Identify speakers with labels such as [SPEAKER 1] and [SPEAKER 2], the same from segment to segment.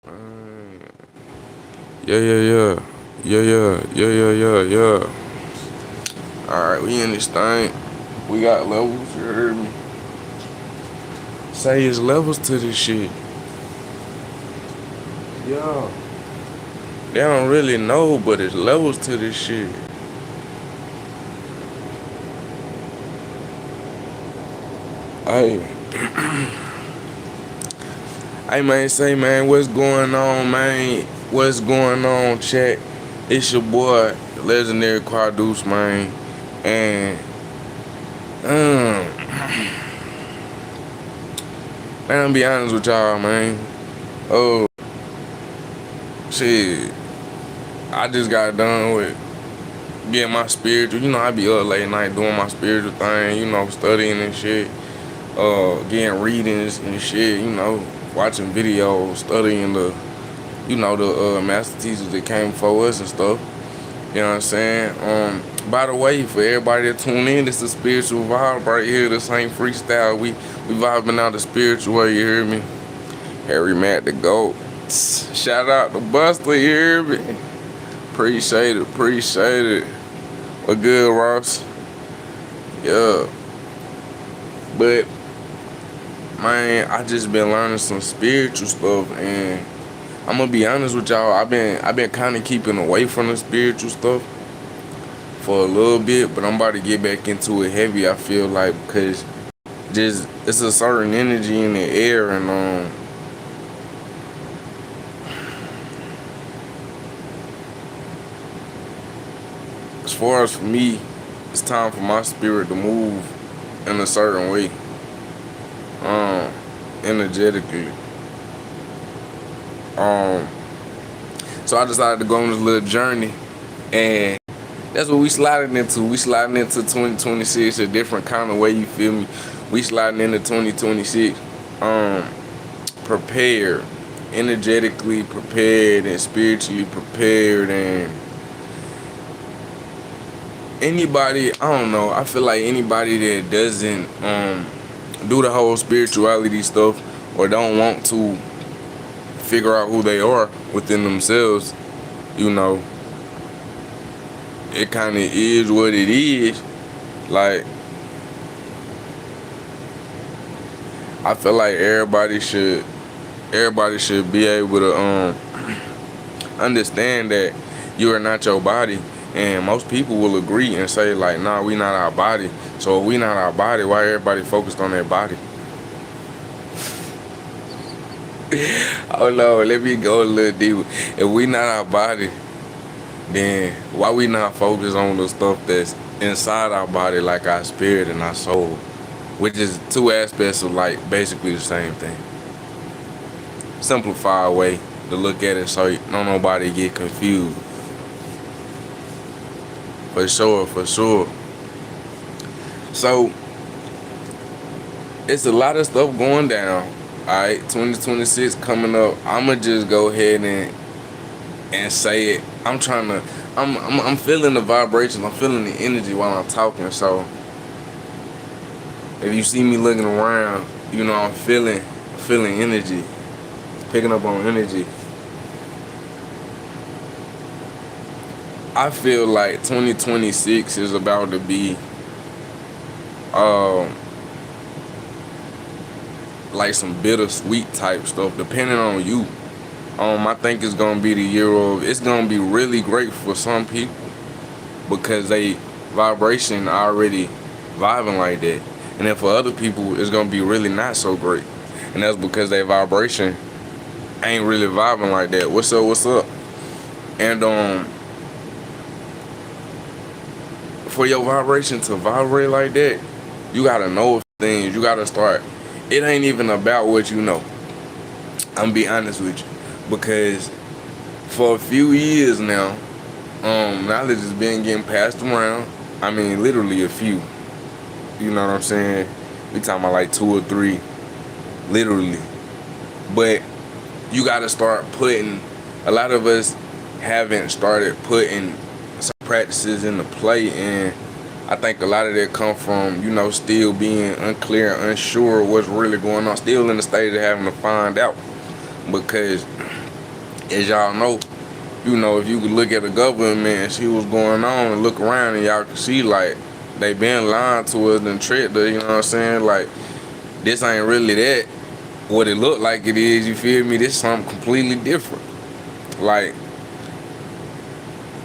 [SPEAKER 1] Mm. Yeah, yeah, yeah. Yeah, yeah, yeah, yeah, yeah, yeah. Alright, we in this thing. We got levels, you heard me? Say it's levels to this shit. Yeah. They don't really know, but it's levels to this shit. Hey, hey man, say man, what's going on, man? What's going on, chat? It's your boy, legendary Quadeuce, man. And man, I'll be honest with y'all, man. Oh shit. I just got done with getting my spiritual. You know, I be up late night doing my spiritual thing, you know, studying and shit. Getting readings and shit, you know, watching videos, studying the master teachers that came before us and stuff. You know what I'm saying? By the way, for everybody that tune in, this is a spiritual vibe right here. This ain't freestyle. We vibing out the spiritual way, you hear me? Harry Matt the GOAT. Shout out to Buster, you hear me? Appreciate it, appreciate it. What good, Ross? Yeah. But man, I just been learning some spiritual stuff, and I'm gonna be honest with y'all. I've been kind of keeping away from the spiritual stuff for a little bit, but I'm about to get back into it heavy. I feel like because just it's a certain energy in the air, and as far as for me, it's time for my spirit to move in a certain way, um, energetically. Um, so I decided to go on this little journey, and that's what we sliding into. We sliding into 2026 a different kind of way. You feel me? We sliding into 2026, um, prepared, energetically prepared, and spiritually prepared, and anybody, I don't know, I feel like anybody that doesn't do the whole spirituality stuff or don't want to figure out who they are within themselves, you know, it kind of is what it is. Like, I feel like everybody should be able to understand that you are not your body. And most people will agree and say like, nah, we not our body. So if we not our body, why everybody focused on their body? Oh no, let me go a little deeper. If we not our body, then why we not focus on the stuff that's inside our body, like our spirit and our soul, which is two aspects of like basically the same thing. Simplified way to look at it so don't nobody get confused. For sure, for sure. So it's a lot of stuff going down. Alright, 2026 coming up. I'ma just go ahead and say it. I'm feeling the vibrations, I'm feeling the energy while I'm talking. So if you see me looking around, you know I'm feeling energy, picking up on energy. I feel like 2026 is about to be um like some bittersweet type stuff, depending on you. I think it's gonna be the year of. It's gonna be really great for some people because they vibration already vibing like that, and then for other people, it's gonna be really not so great, and that's because their vibration ain't really vibing like that. What's up? What's up? And for your vibration to vibrate like that, you gotta know things. You gotta start. It ain't even about what you know. I'm be honest with you, because for a few years now, knowledge has been getting passed around. I mean, literally a few. You know what I'm saying? We talking about like two or three, literally. But you gotta start putting. A lot of us haven't started putting some practices into play, and I think a lot of that come from, you know, still being unclear, unsure what's really going on, still in the state of having to find out. Because As y'all know, if you could look at the government and see what's going on and look around and y'all can see like they been lying to us and tricked us, you know what I'm saying? Like this ain't really that what it look like it is, you feel me? This is something completely different. Like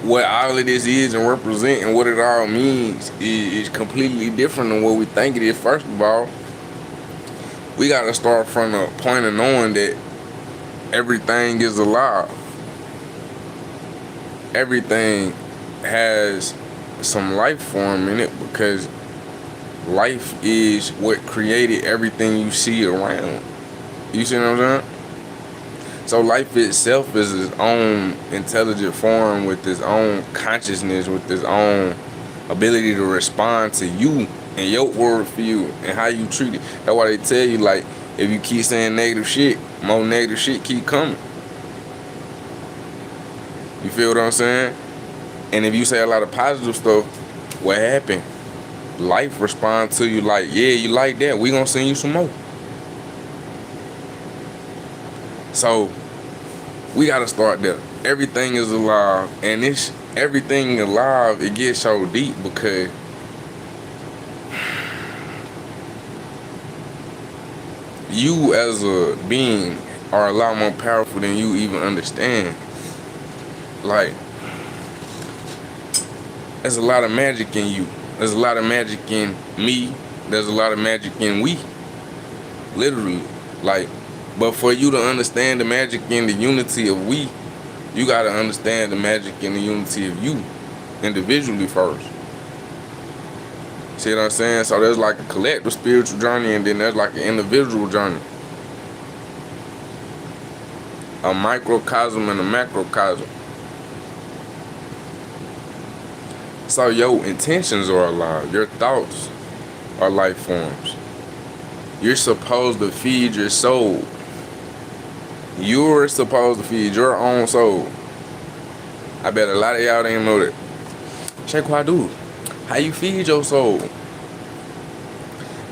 [SPEAKER 1] what all of this is and represent and what it all means is completely different than what we think it is. First of all, we gotta start from the point of knowing that everything is alive. Everything has some life form in it because life is what created everything you see around. You see what I'm saying? So life itself is its own intelligent form with its own consciousness, with its own ability to respond to you and your worldview and how you treat it. That's why they tell you, like, if you keep saying negative shit, more negative shit keep coming. You feel what I'm saying? And if you say a lot of positive stuff, what happened? Life responds to you like, yeah, you like that, we gonna send you some more. So we gotta start there. Everything is alive, and this everything alive, it gets so deep because you as a being are a lot more powerful than you even understand. Like, there's a lot of magic in you. There's a lot of magic in me. There's a lot of magic in we. Literally. Like, but for you to understand the magic in the unity of we, you gotta understand the magic in the unity of you individually first. See what I'm saying? So there's like a collective spiritual journey, and then there's like an individual journey. A microcosm and a macrocosm. So your intentions are alive. Your thoughts are life forms. You're supposed to feed your soul. You're supposed to feed your own soul. I bet a lot of y'all didn't know that. Check Quadeuce. How you feed your soul?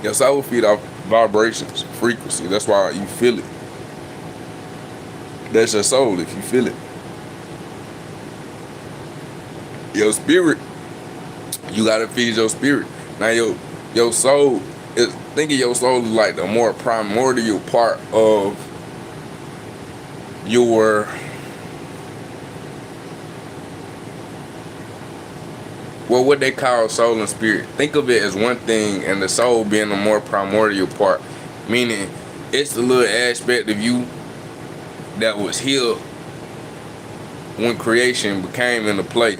[SPEAKER 1] Your soul feed off vibrations, frequency. That's why you feel it. That's your soul if you feel it. Your spirit, you gotta feed your spirit. Now your soul is, think of your soul as like the more primordial part of your what they call soul and spirit. Think of it as one thing, and the soul being the more primordial part, meaning it's the little aspect of you that was here when creation became into play.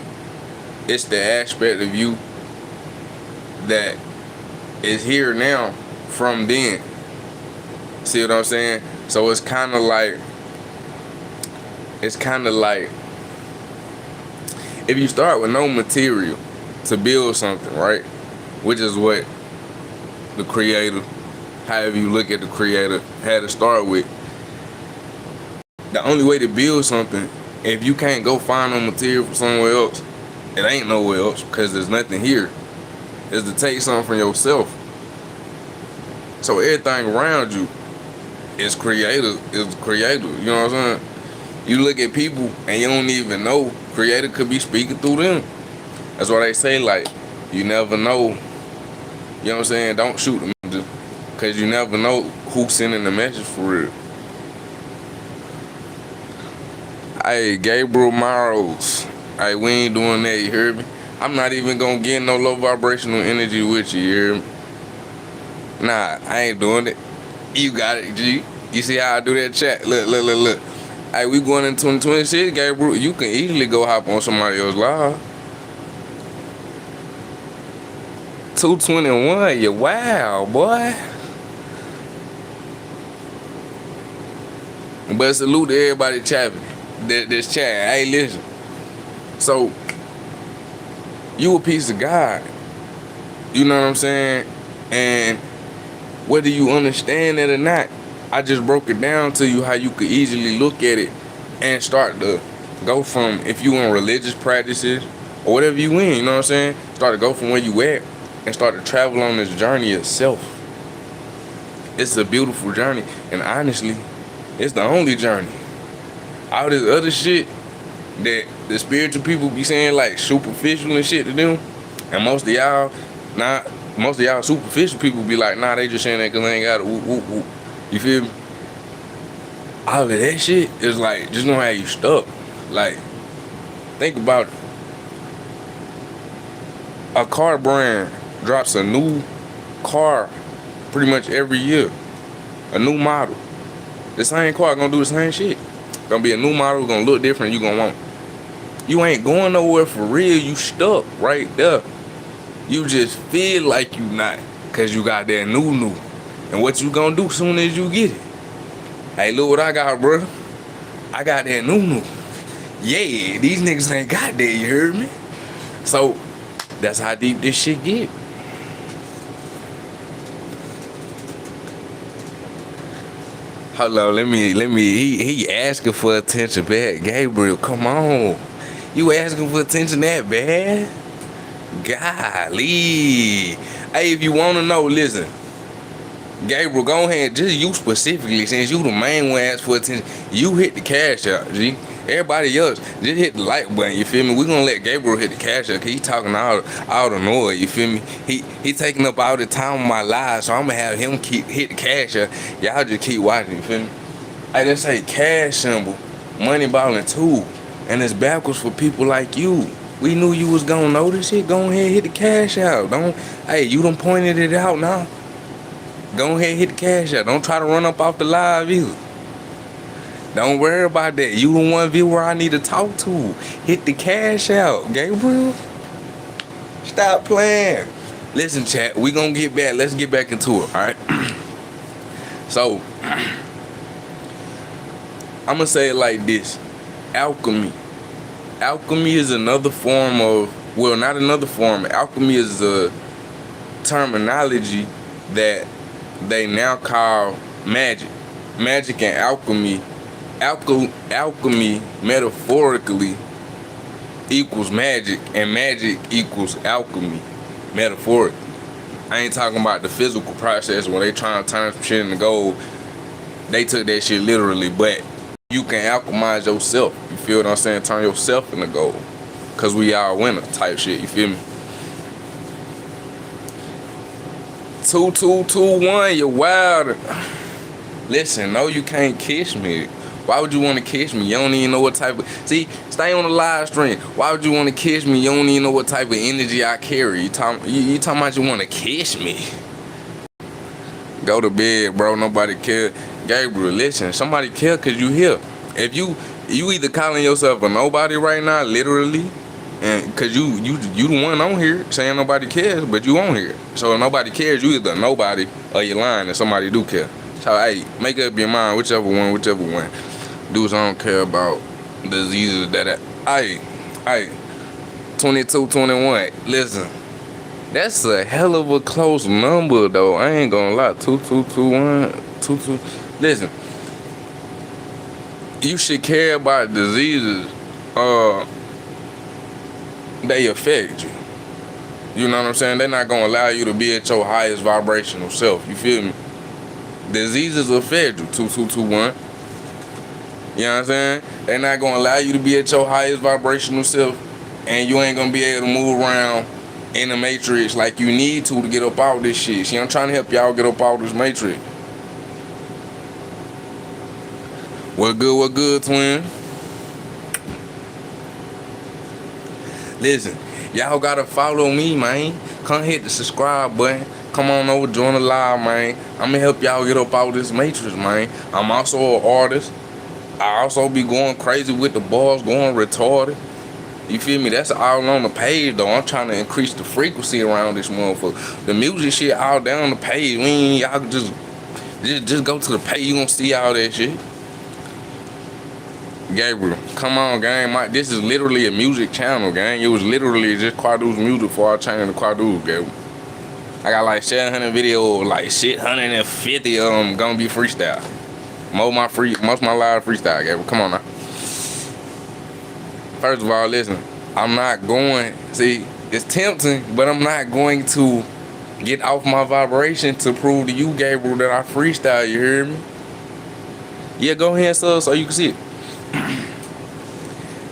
[SPEAKER 1] It's the aspect of you that is here now from then. See what I'm saying? So it's kind of like if you start with no material to build something, right? Which is what the creator, however you look at the creator, had to start with. The only way to build something, if you can't go find no material from somewhere else, it ain't nowhere else because there's nothing here, is to take something from yourself. So everything around you is creator, you know what I'm saying? You look at people and you don't even know creator could be speaking through them. That's why they say, like, you never know, you know what I'm saying? Don't shoot them because you never know who's sending the message for real. Hey, Gabriel Morrows. Hey, we ain't doing that, you hear me? I'm not even gonna get no low vibrational energy with you, you hear me? Nah, I ain't doing it. You got it, G. You see how I do that chat? Look. Hey, we going in 2026, Gabriel. You can easily go hop on somebody else's live. 221, you wow, boy. But salute to everybody chapping. This chat. Hey, listen. So, you a piece of God. You know what I'm saying? And whether you understand it or not, I just broke it down to you how you could easily look at it and start to go from, if you in religious practices or whatever you in, you know what I'm saying? Start to go from where you at and start to travel on this journey itself. It's a beautiful journey, and honestly, it's the only journey. all this other shit that the spiritual people be saying like superficial and shit to them, and most of y'all superficial people be like, nah, they just saying that because they ain't got it. Whoop, whoop, whoop. You feel me? All of that shit is like just gonna have you stuck. Like, think about it. A car brand drops a new car pretty much every year, a new model. The same car gonna do the same shit. Gonna be a new model, gonna look different. You gonna want it. You ain't going nowhere for real. You stuck right there. You just feel like you not, cause you got that new. And what you gonna do soon as you get it? Hey, look what I got, bro. I got that new. Yeah, these niggas ain't got that. You heard me? So that's how deep this shit get. Hold on, let me. He asking for attention back, Gabriel. Come on, you asking for attention that bad? Golly. Hey, if you wanna know, listen. Gabriel, go ahead. Just you specifically, since you the main one asked for attention, you hit the cash out, G. Everybody else, just hit the like button, you feel me? We gonna let Gabriel hit the cash out, cause he talking all the noise, you feel me? He taking up all the time of my life, so I'm gonna have him hit the cash out. Y'all just keep watching, you feel me? Hey, let's say cash symbol, money balling 2, and it's backwards for people like you. We knew you was gonna know this shit. Go ahead, hit the cash out. Hey, you done pointed it out now. Go ahead, hit the cash out. Don't try to run up off the live either. Don't worry about that. You the one viewer I need to talk to. Hit the cash out, Gabriel. Stop playing. Listen, chat, we gonna get back. Let's get back into it, all right? So, I'm gonna say it like this. Alchemy. Alchemy is another form of, well, not another form. Alchemy is a terminology that they now call magic. Magic and alchemy. Alchemy metaphorically equals magic, and magic equals alchemy metaphorically. I ain't talking about the physical process when they trying to turn some shit into gold. They took that shit literally, but you can alchemize yourself. You feel what I'm saying? Turn yourself into gold. Cause we all winner type shit, you feel me? 2221, you're wild. Listen, no, you can't kiss me. Why would you want to kiss me? You don't even know what type of... See, stay on the live stream. Why would you want to kiss me? You don't even know what type of energy I carry. You talking about you want to kiss me. Go to bed, bro. Nobody care. Gabriel, listen. Somebody care because you here. If you either calling yourself a nobody right now, literally, and because you the one on here saying nobody cares, but you on here. So if nobody cares, you either nobody or you're lying and somebody do care. So, hey, make up your mind, whichever one. Dudes don't care about diseases that hey, 2221. Listen, that's a hell of a close number though. I ain't gonna lie. 2221. Listen, you should care about diseases. They affect you. You know what I'm saying? They're not gonna allow you to be at your highest vibrational self. You feel me? Diseases affect you. 2221. You know what I'm saying? They're not gonna allow you to be at your highest vibrational self, and you ain't gonna be able to move around in the matrix like you need to get up out this shit. See, I'm trying to help y'all get up out this matrix. What good, twin? Listen, y'all gotta follow me, man. Come hit the subscribe button. Come on over, join the live, man. I'ma help y'all get up out this matrix, man. I'm also an artist. I also be going crazy with the bars, going retarded. You feel me? That's all on the page, though. I'm trying to increase the frequency around this motherfucker. The music shit all down the page. Y'all can just go to the page. You gonna see all that shit. Gabriel, come on, gang. This is literally a music channel, gang. It was literally just Quadeuce music before I changed to Quadeuce, Gabriel. I got like 700 videos, like shit, 150 of them gonna be freestyle. Most of my live freestyle, Gabriel. Come on now. First of all, listen, I'm not going, see, it's tempting, but I'm not going to get off my vibration to prove to you, Gabriel, that I freestyle, you hear me? Yeah, go ahead, so you can see it.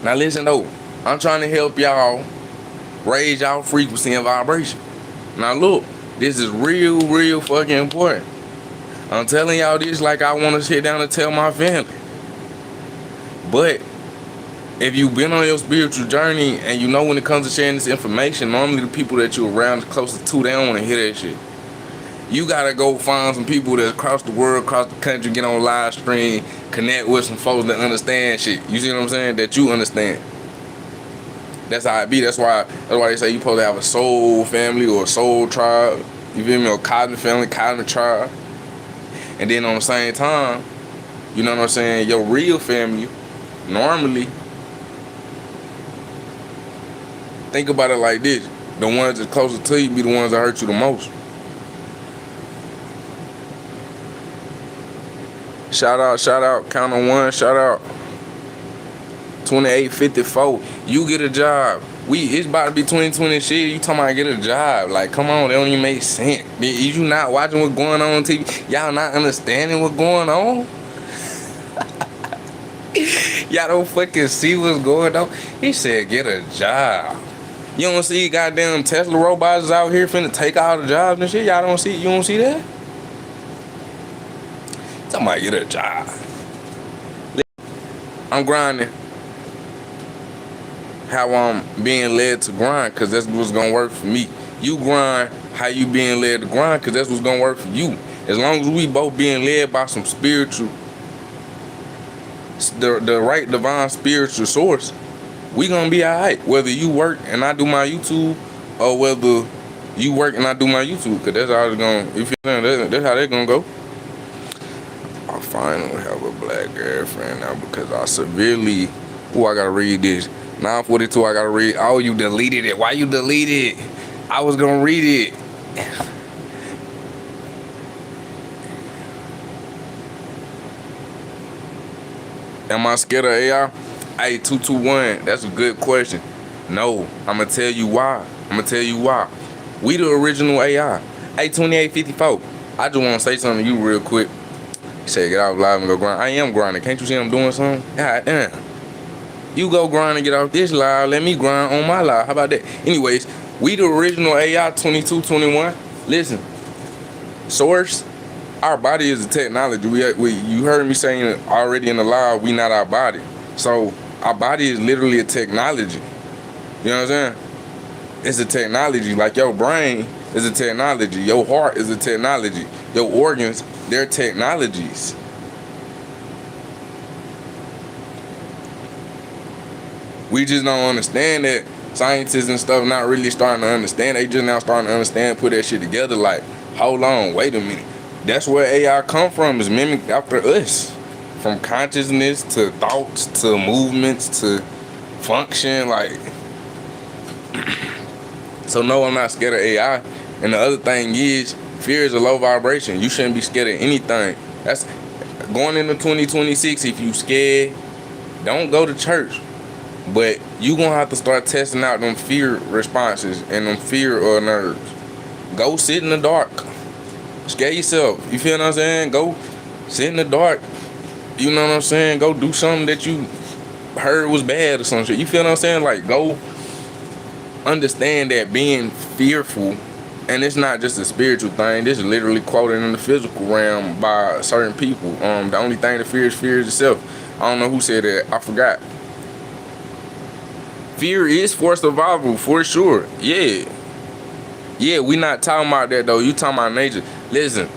[SPEAKER 1] Now listen though, I'm trying to help y'all raise y'all frequency and vibration. Now look, this is real fucking important. I'm telling y'all this like I want to sit down and tell my family. But if you've been on your spiritual journey and you know when it comes to sharing this information, normally the people that you're around closest to, they don't want to hear that shit. You gotta go find some people that across the world, across the country, get on live stream, connect with some folks that understand shit. You see what I'm saying? That you understand. That's how it be. That's why they say you supposed to have a soul family or a soul tribe. You feel me? Or cosmic family, cosmic tribe. And then on the same time, you know what I'm saying, your real family, normally, think about it like this. The ones that's closest to you be the ones that hurt you the most. Shout out, count on one, shout out. 2854, you get a job. It's about to be 2020 shit. You talking about get a job? Like, come on, that don't even make sense. Is you not watching what's going on TV? Y'all not understanding what's going on? Y'all don't fucking see what's going on. He said get a job. You don't see goddamn Tesla robots out here finna take all the jobs and shit? Y'all don't see? You don't see that? Somebody get a job. I'm grinding how I'm being led to grind, because that's what's gonna work for me. You grind how you being led to grind, because that's what's gonna work for you. As long as we both being led by some spiritual, the right divine spiritual source, we gonna be alright. Whether you work and I do my YouTube, or whether you work and I do my YouTube, because that's how it's gonna, you feel me? That's how they're gonna go. I finally have a black girlfriend now because I severely, I gotta read this. 9:42, I gotta read. Oh, you deleted it. Why you deleted it? I was gonna read it. Am I scared of AI? Hey, 221, that's a good question. No, I'm gonna tell you why. We the original AI. Hey, 2854, I just wanna say something to you real quick. You say get out live and go grind. I am grinding. Can't you see I'm doing something? God damn. You go grind and get off this live. Let me grind on my live. How about that? Anyways, we the original AI 2221. Listen, source, our body is a technology. You heard me saying already in the live, we not our body. So our body is literally a technology. You know what I'm saying? It's a technology. Like your brain is a technology. Your heart is a technology. Your organs, they're technologies. We just don't understand that. Scientists and stuff not really starting to understand. They just now starting to understand, put that shit together like, hold on, wait a minute. That's where AI come from, is mimicked after us. From consciousness to thoughts to movements to function, like. So no, I'm not scared of AI. And the other thing is, fear is a low vibration. You shouldn't be scared of anything. That's going into 2026. If you scared, don't go to church. But you gonna have to start testing out them fear responses and them fear nerves. Go sit in the dark. Scare yourself. You feel what I'm saying? Go sit in the dark. You know what I'm saying? Go do something that you heard was bad or some shit. You feel what I'm saying? Like, go understand that being fearful, and it's not just a spiritual thing. This is literally quoted in the physical realm by certain people. The only thing to fear is itself. I don't know who said that. I forgot. Fear is for survival, for sure. Yeah, we not talking about that though. You talking about nature. Listen,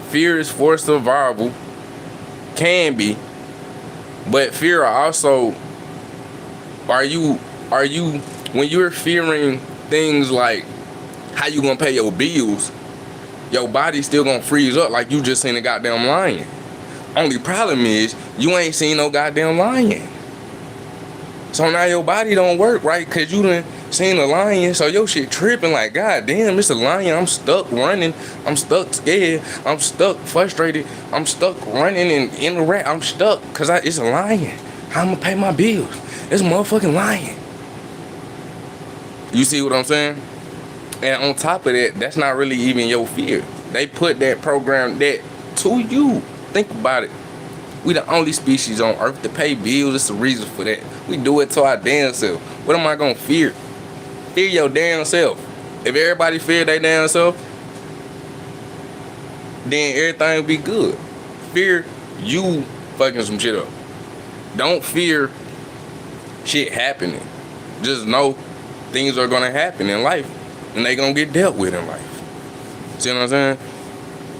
[SPEAKER 1] fear is for survival. Can be, but fear also. Are you when you're fearing things like how you gonna pay your bills, your body's still gonna freeze up like you just seen a goddamn lion. Only problem is you ain't seen no goddamn lion. So now your body don't work right, cause you done seen a lion, so your shit tripping like, god damn, it's a lion, I'm stuck running, I'm stuck scared, I'm stuck frustrated, I'm stuck running and in the rat, I'm stuck, cause it's a lion. How I'm gonna pay my bills? It's a motherfucking lion. You see what I'm saying? And on top of that, that's not really even your fear. They put that program that to you. Think about it. We the only species on Earth to pay bills. It's the reason for that. We do it to our damn self. What am I gonna fear? Fear your damn self. If everybody fear their damn self, then everything will be good. Fear you fucking some shit up. Don't fear shit happening. Just know things are gonna happen in life, and they gonna get dealt with in life. See what I'm saying?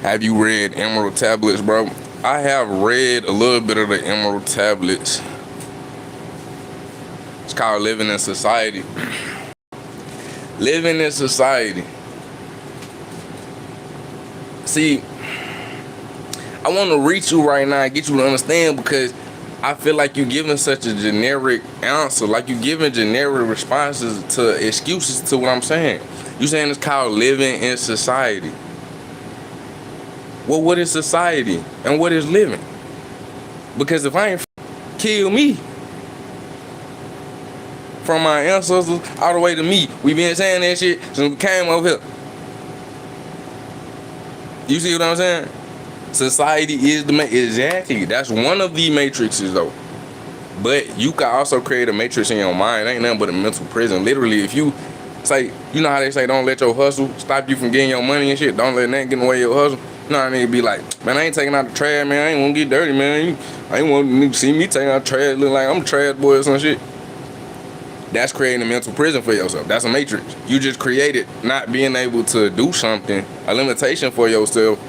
[SPEAKER 1] Have you read Emerald Tablets, bro? I have read a little bit of the Emerald Tablets. It's called Living in Society. Living in Society. See, I want to reach you right now and get you to understand, because I feel like you're giving such a generic answer. Like you're giving generic responses to excuses to what I'm saying. You saying it's called living in society. Well, what is society and what is living? Because if I ain't kill me, from my ancestors all the way to me, we been saying that shit since we came over here. You see what I'm saying? Society is the exactly. That's one of the matrices though. But you can also create a matrix in your mind. It ain't nothing but a mental prison. Literally, if you say, you know how they say, don't let your hustle stop you from getting your money and shit. Don't let that get in the way of your hustle. You know what I mean? Be like, man, I ain't taking out the trash, man. I ain't want to get dirty, man. I ain't want to see me taking out trash. Look like I'm a trash boy or some shit. That's creating a mental prison for yourself. That's a matrix. You just created not being able to do something, a limitation for yourself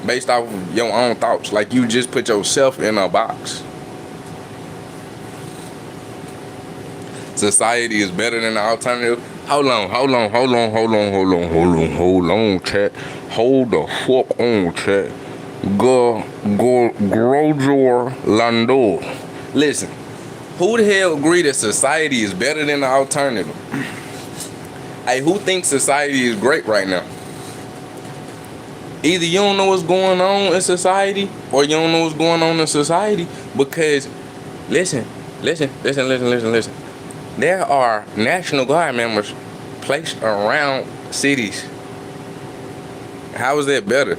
[SPEAKER 1] based off of your own thoughts. Like you just put yourself in a box. Society is better than the alternative. Hold on, chat. Hold the fuck on, chat. Grojor Lando. Listen, who the hell agree that society is better than the alternative? Hey, who thinks society is great right now? Either you don't know what's going on in society, or you don't know what's going on in society, because listen. There are National Guard members placed around cities. How is that better?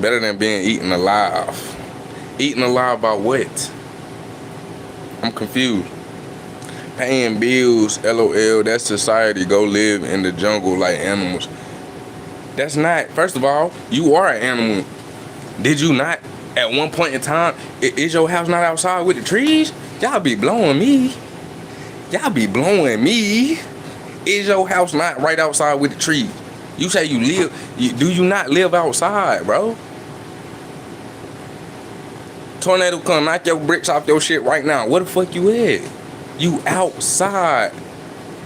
[SPEAKER 1] Better than being eaten alive. Eaten alive by what? I'm confused. Paying bills, LOL, that's society. Go live in the jungle like animals. That's not, first of all, you are an animal. Did you not, at one point in time, is your house not outside with the trees? Y'all be blowing me. Is your house not right outside with the trees? You say you live, do you not live outside, bro? Tornado come knock your bricks off your shit right now. Where the fuck you at? You outside.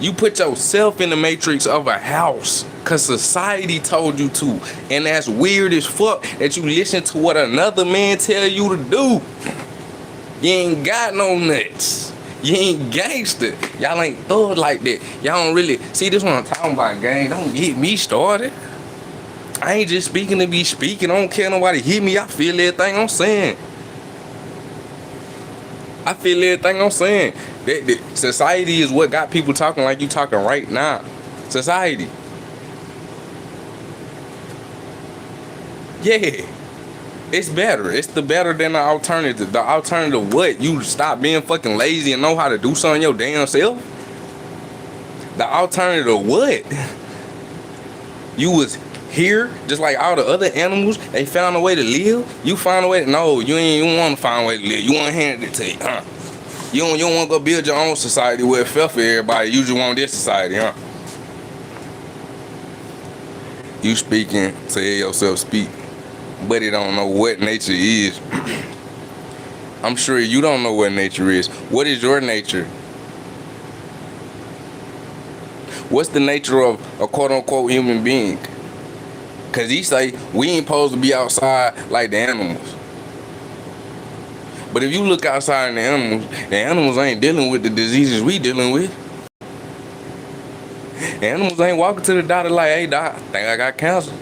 [SPEAKER 1] You put yourself in the matrix of a house because society told you to. And that's weird as fuck that you listen to what another man tell you to do. You ain't got no nuts. You ain't gangster. Y'all ain't thug like that. Y'all don't really see this one I'm talking about, gang. Don't get me started. I ain't just speaking to be speaking. I don't care nobody hit me. I feel everything I'm saying. That society is what got people talking like you talking right now. Society. Yeah. It's better. It's the better than the alternative. The alternative what? You stop being fucking lazy and know how to do something your damn self? The alternative what? You was here, just like all the other animals, they found a way to live. You found a way to, no, you want to find a way to live. You want to hand it to you, huh? You don't want to go build your own society where it fell for everybody. You just want this society, huh? You speaking to hear yourself speak, but it don't know what nature is. I'm sure you don't know what nature is. What is your nature? What's the nature of a quote-unquote human being? Because he say we ain't supposed to be outside like the animals. But if you look outside the animals ain't dealing with the diseases we dealing with. The animals ain't walking to the doctor like, hey, doc, I think I got cancer.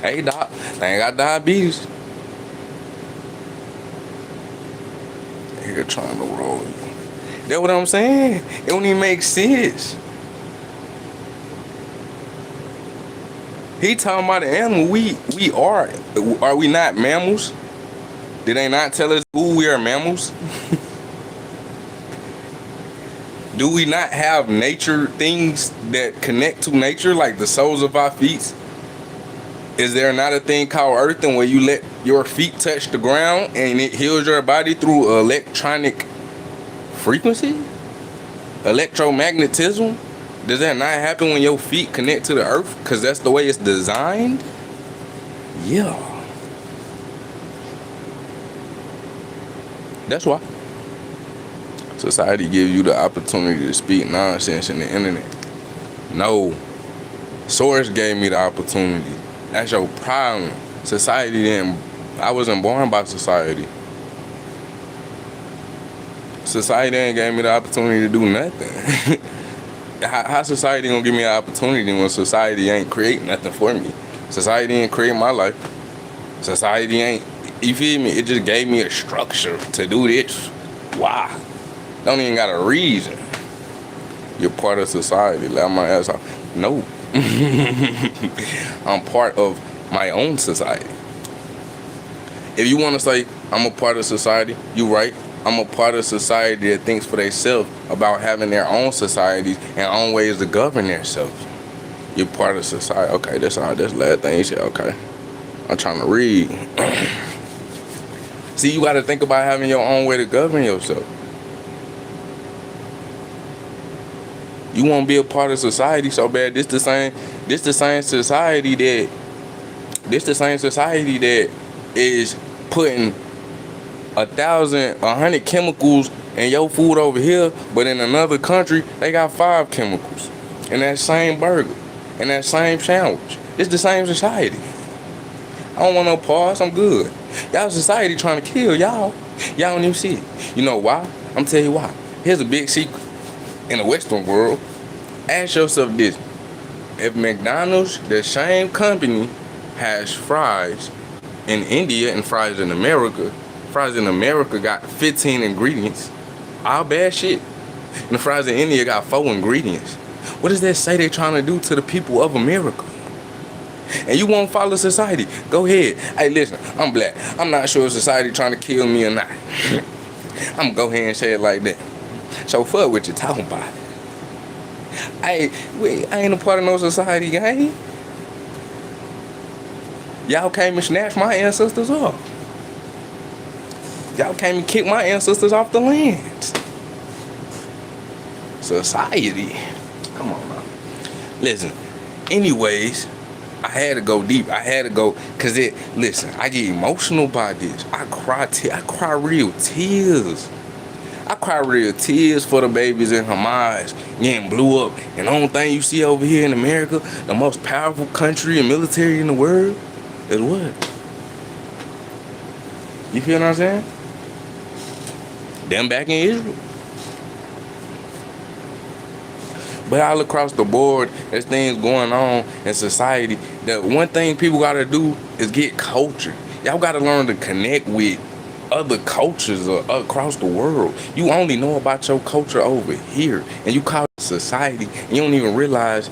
[SPEAKER 1] Hey, doc, I think I got diabetes. Here trying to roll you. That's what I'm saying. It don't even make sense. He talking about the animal. We are we not mammals? Did they not tell us who we are mammals? Do we not have nature things that connect to nature, like the soles of our feet? Is there not a thing called earthing where you let your feet touch the ground and it heals your body through electronic frequency? Electromagnetism? Does that not happen when your feet connect to the earth? Because that's the way it's designed? Yeah. That's why. Society gives you the opportunity to speak nonsense in the internet. No. Source gave me the opportunity. That's your problem. Society didn't. I wasn't born by society. Society ain't gave me the opportunity to do nothing. How society gonna give me an opportunity when society ain't create nothing for me? Society ain't create my life. Society ain't, you feel me? It just gave me a structure to do this. Why? Don't even got a reason. You're part of society. Let my ass off. No. I'm part of my own society. If you want to say I'm a part of society, you right. I'm a part of society that thinks for themselves about having their own societies and own ways to govern themselves. You're part of society. Okay, that's all. That's the last thing you said. Okay. I'm trying to read. See, you got to think about having your own way to govern yourself. You want to be a part of society so bad. This the same society that is putting 100 chemicals in your food over here, but in another country they got 5 chemicals in that same burger, in that same sandwich. It's the same society. I don't want no pause. I'm good. Y'all society trying to kill y'all. Y'all don't even see it. You know why? I'm tell you why. Here's a big secret. In the Western world, ask yourself this: if McDonald's, the same company, has fries in India and fries in America got 15 ingredients. All bad shit. And the fries in India got 4 ingredients. What does that say they're trying to do to the people of America? And you won't follow society? Go ahead. Hey, listen, I'm black. I'm not sure if society trying to kill me or not. I'm gonna go ahead and say it like that. So fuck what you talking about. I ain't a part of no society, gang. Y'all came and snatched my ancestors off. Y'all came and kicked my ancestors off the land. Society. Come on, man. Listen, anyways, I had to go deep. I had to go, cause listen, I get emotional by this. I cry real tears. I cry real tears for the babies in Hamas getting blew up. And the only thing you see over here in America, the most powerful country and military in the world, is what? You feel what I'm saying? Them back in Israel. But all across the board, there's things going on in society. The one thing people gotta do is get culture. Y'all gotta learn to connect with other cultures across the world. You only know about your culture over here, and you call it society, and you don't even realize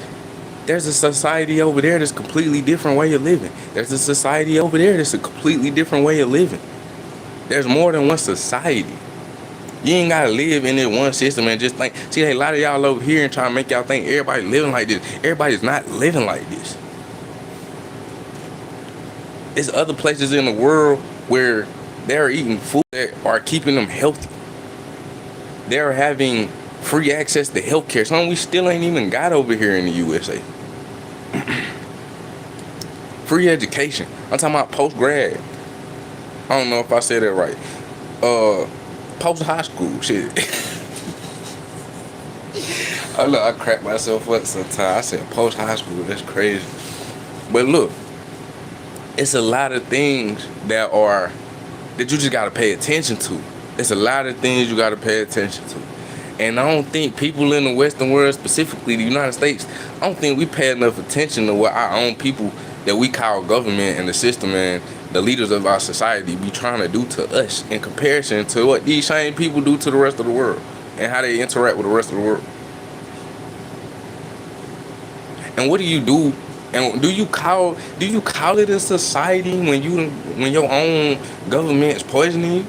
[SPEAKER 1] there's a society over there that's a completely different way of living. There's a society over there that's a completely different way of living. There's more than one society. You ain't gotta live in this one system and just think. See, a lot of y'all over here and trying to make y'all think everybody living like this. Everybody's not living like this. There's other places in the world where they're eating food that are keeping them healthy. They're having free access to healthcare. Something we still ain't even got over here in the USA. Free education. I'm talking about post-grad. I don't know if I said that right. Post-high school shit. Oh, look, I crack myself up sometimes. I said post-high school. That's crazy. But look, it's a lot of things that you just gotta pay attention to. It's a lot of things you gotta pay attention to. And I don't think people in the Western world, specifically the United States, I don't think we pay enough attention to what our own people that we call government and the system and the leaders of our society be trying to do to us in comparison to what these same people do to the rest of the world and how they interact with the rest of the world. And what do you do And do you call it a society when your own government's poisoning you?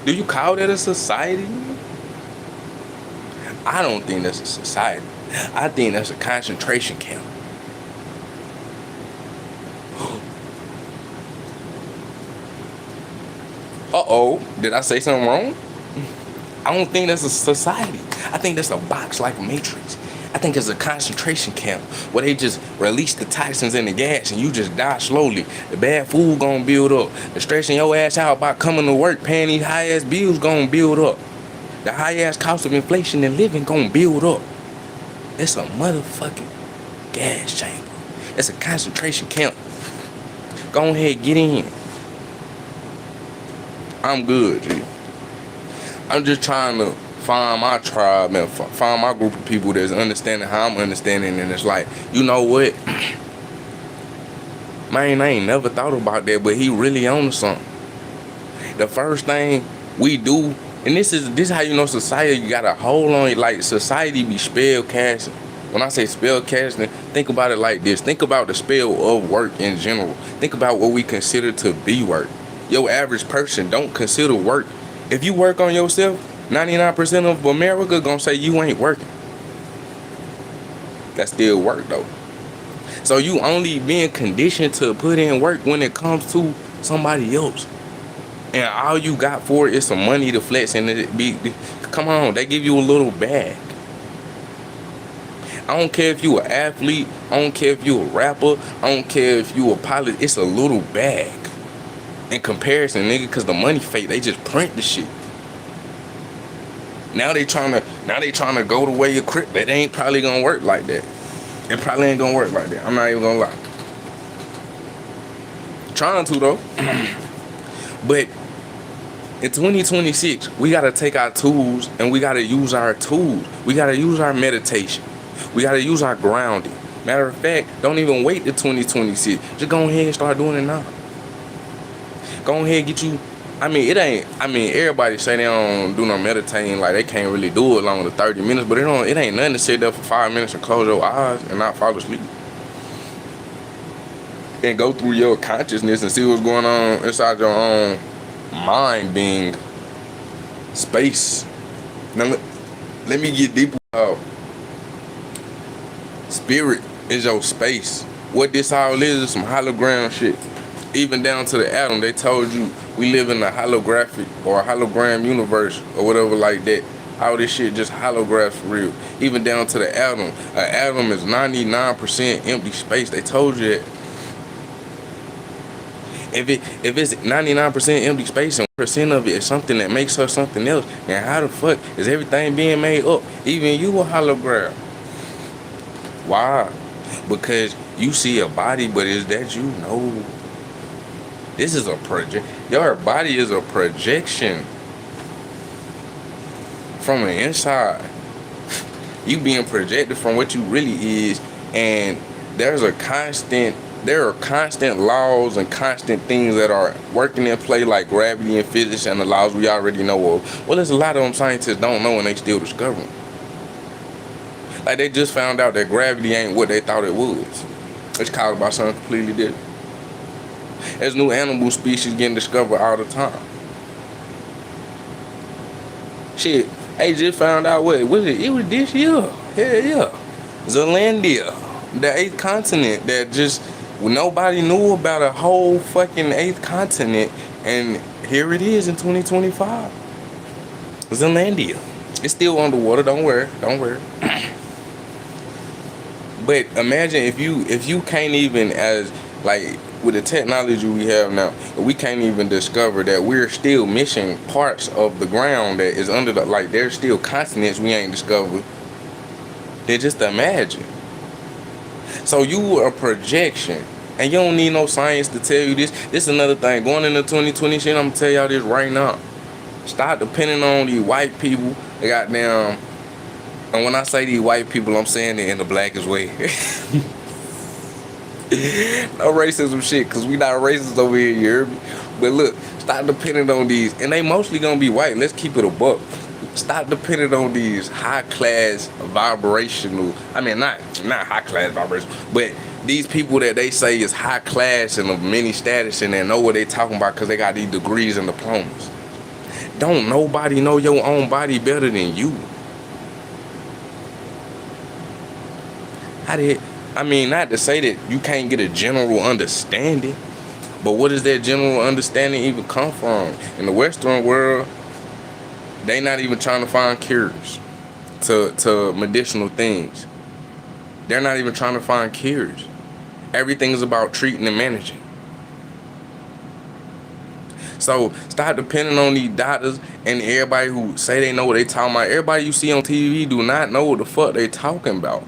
[SPEAKER 1] Do you call that a society? I don't think that's a society. I think that's a concentration camp. Uh-oh, did I say something wrong? I don't think that's a society. I think that's a box like a matrix. I think it's a concentration camp where they just release the toxins in the gas and you just die slowly. The bad food gonna build up. The stressing your ass out by coming to work, paying these high ass bills gonna build up. The high ass cost of inflation and living gonna build up. It's a motherfucking gas chamber. It's a concentration camp. Go ahead, get in. I'm good, G. I'm just trying to find my tribe and find my group of people that's understanding how I'm understanding, and it's like, you know what? Man, I ain't never thought about that, but he really on to something. The first thing we do, and this is how you know society, you got a hold on it, like society be spell casting. When I say spell casting, think about it like this. Think about the spell of work in general. Think about what we consider to be work. Your average person don't consider work. If you work on yourself, 99% of America gonna say you ain't working. That's still work though. So you only being conditioned to put in work when it comes to somebody else. And all you got for it is some money to flex and come on, they give you a little bag. I don't care if you an athlete, I don't care if you a rapper, I don't care if you a pilot, it's a little bag. In comparison, nigga, cause the money fake, they just print the shit. Now they trying to go the way of crypto. It ain't probably gonna work like that. It probably ain't gonna work like that. I'm not even gonna lie. Trying to though. But in 2026, we gotta take our tools and we gotta use our tools. We gotta use our meditation. We gotta use our grounding. Matter of fact, don't even wait till 2026. Just go ahead and start doing it now. Go ahead and get you. Everybody say they don't do no meditating, like they can't really do it longer than 30 minutes, but it ain't nothing to sit there for 5 minutes and close your eyes and not fall asleep. And go through your consciousness and see what's going on inside your own mind being space. Now let me get deeper out. Spirit is your space. What this all is some hologram shit. Even down to the atom, they told you we live in a holographic or a hologram universe or whatever like that. All this shit just holographs for real. Even down to the atom. An atom is 99% empty space. They told you that. If it's 99% empty space and 1% of it is something that makes her something else, then how the fuck is everything being made up? Even you a hologram. Why? Because you see a body, but is that you? No. This is a project. Your body is a projection from the inside. You being projected from what you really is, and there are constant laws and constant things that are working in play, like gravity and physics and the laws we already know of. Well, there's a lot of them scientists don't know and they still discover them. Like they just found out that gravity ain't what they thought it was. It's caused by something completely different. There's new animal species getting discovered all the time. Shit, they just found out what was it? It was this year. Hell yeah. Zealandia, the 8th continent that just nobody knew about, a whole fucking 8th continent, and here it is in 2025. Zealandia. It's still underwater, don't worry. But imagine if you can't even, as like with the technology we have now, we can't even discover that we're still missing parts of the ground that is under the, like there's still continents we ain't discovered. Then just imagine. So you a projection, and you don't need no science to tell you this. This is another thing. Going into 2020 shit, I'm gonna tell y'all this right now. Stop depending on these white people. They goddamn. And when I say these white people, I'm saying it in the blackest way. No racism shit, cause we not racist over here, you hear me? But look, stop depending on these, and they mostly gonna be white. Let's keep it a buck. Stop depending on these high class vibrational. I mean, not high class vibration, but these people that they say is high class and of many status and they know what they talking about because they got these degrees and diplomas. Don't nobody know your own body better than you. How did I mean, not to say that you can't get a general understanding, but what does that general understanding even come from? In the Western world, they not even trying to find cures to medicinal things. They're not even trying to find cures. Everything is about treating and managing. So stop depending on these doctors and everybody who say they know what they talking about. Everybody you see on TV do not know what the fuck they talking about.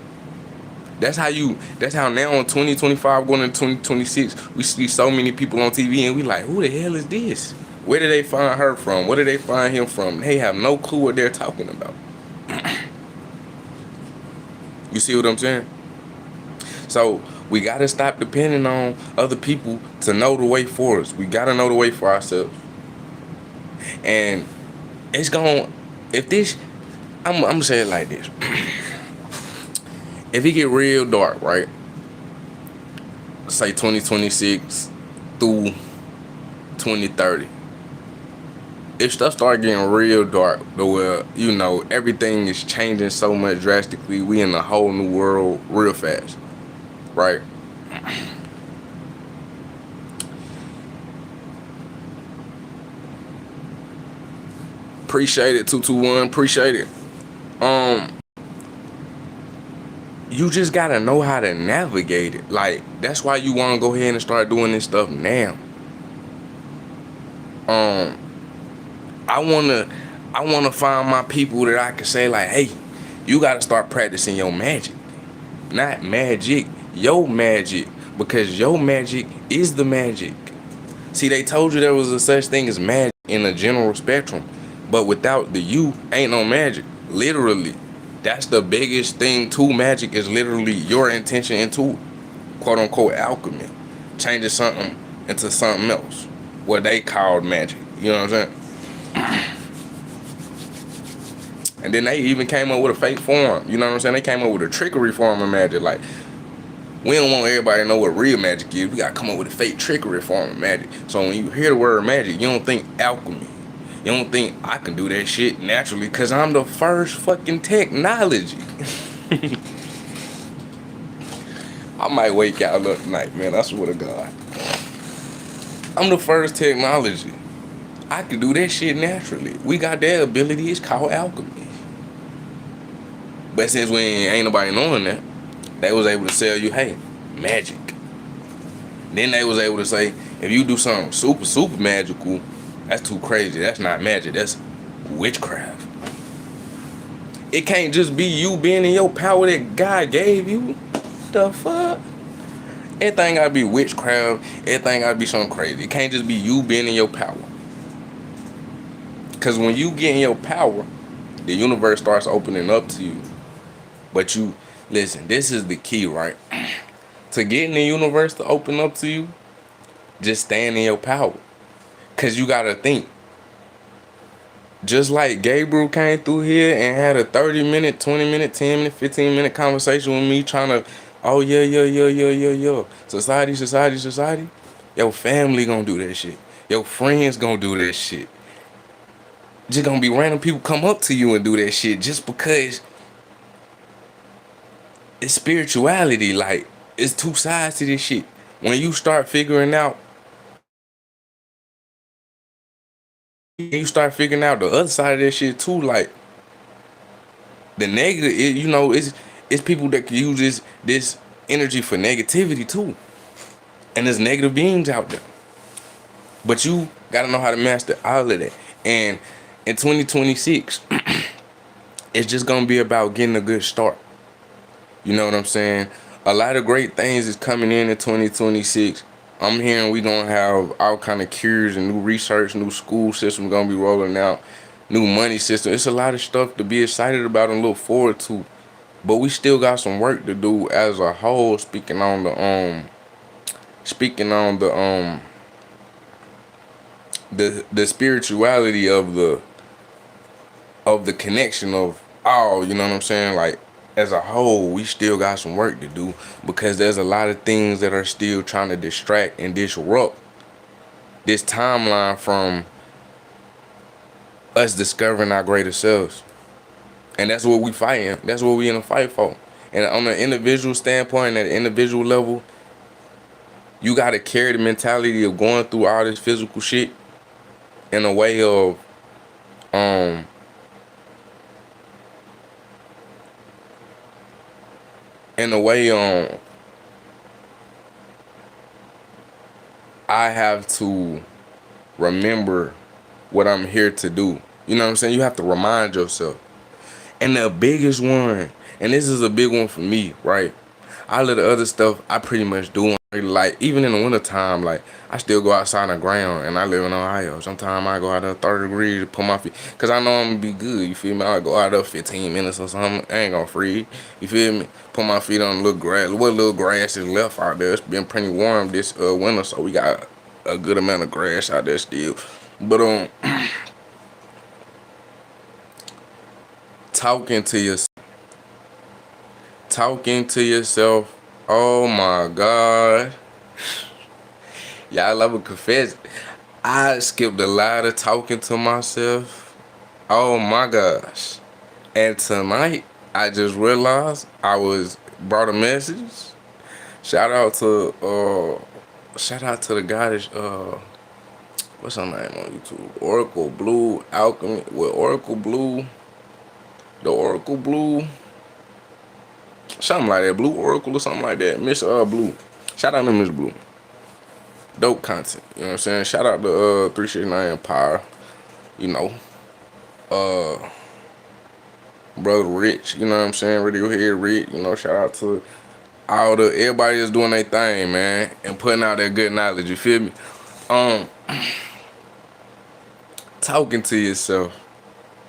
[SPEAKER 1] That's how now in 2025 going into 2026, we see so many people on TV and we like, who the hell is this? Where did they find her from? Where did they find him from? They have no clue what they're talking about. You see what I'm saying? So we gotta stop depending on other people to know the way for us. We gotta know the way for ourselves. And it's gonna, if this, I'm gonna say it like this. If it get real dark, right? Say 2026 through 2030. If stuff start getting real dark, where everything is changing so much drastically, we in a whole new world real fast, right? Appreciate it, 221. Appreciate it. You just gotta know how to navigate it. Like, that's why you wanna go ahead and start doing this stuff now. I wanna find my people that I can say like, hey, you gotta start practicing your magic. Not magic, your magic. Because your magic is the magic. See, they told you there was a such thing as magic in a general spectrum. But without the you, ain't no magic. Literally. That's the biggest thing to magic, is literally your intention into quote unquote alchemy. Changing something into something else. What they called magic. You know what I'm saying? And then they even came up with a fake form. You know what I'm saying? They came up with a trickery form of magic. Like, we don't want everybody to know what real magic is. We gotta come up with a fake trickery form of magic. So when you hear the word magic, you don't think alchemy. You don't think I can do that shit naturally because I'm the first fucking technology. I might wake y'all up tonight, man. I swear to God. I'm the first technology. I can do that shit naturally. We got that ability. It's called alchemy. But since we ain't nobody knowing that, they was able to sell you, hey, magic. Then they was able to say, if you do something super, super magical, that's too crazy. That's not magic. That's witchcraft. It can't just be you being in your power that God gave you. The fuck? Everything gotta be witchcraft. Everything gotta be something crazy. It can't just be you being in your power. Because when you get in your power, the universe starts opening up to you. But you, listen, this is the key, right? To get in the universe to open up to you, just stand in your power. Because you got to think. Just like Gabriel came through here and had a 30-minute, 20-minute, 10-minute, 15-minute conversation with me trying to, oh, yeah. Society. Your family gonna do that shit. Your friends gonna do that shit. Just gonna be random people come up to you and do that shit just because it's spirituality. Like, it's two sides to this shit. When you start figuring out the other side of that shit too, like the negative, it's people that can use this energy for negativity too. And there's negative beings out there. But you gotta know how to master all of that. And in 2026, it's just gonna be about getting a good start. You know what I'm saying? A lot of great things is coming in 2026. I'm hearing we gonna have all kind of cures and new research, new school system gonna be rolling out, new money system. It's a lot of stuff to be excited about and look forward to. But we still got some work to do as a whole. Speaking on the spirituality of the connection of all. You know what I'm saying? Like, as a whole, we still got some work to do because there's a lot of things that are still trying to distract and disrupt this timeline from us discovering our greater selves. And that's what we fighting. That's what we in a fight for. And on an individual standpoint, at an individual level, you gotta carry the mentality of going through all this physical shit in a way of um in a way I have to remember what I'm here to do. You know what I'm saying? You have to remind yourself. And the biggest one, and this is a big one for me, right? All of the other stuff I pretty much do. Like, even in the wintertime, like, I still go outside on the ground, and I live in Ohio. Sometimes I go out there 30 degrees to put my feet, because I know I'm going to be good, you feel me? I go out there 15 minutes or something, I ain't going to freeze, you feel me? Put my feet on the little grass. What little grass is left out there? It's been pretty warm this winter, so we got a good amount of grass out there still. But, talking to yourself. Talking to yourself. Oh my God. Y'all ever confess? I skipped a lot of talking to myself. Oh my gosh. And tonight, I just realized I was brought a message. Shout out to the guy that's what's her name on YouTube? Oracle Blue Alchemy with Oracle Blue. The Oracle Blue. Something like that. Blue Oracle or something like that. Miss Blue. Shout out to Miss Blue. Dope content. You know what I'm saying? Shout out to 369 Empire. You know. Brother Rich. You know what I'm saying? Radiohead Rich. You know, shout out to all the everybody that's doing their thing, man. And putting out that good knowledge. You feel me? Talking to yourself.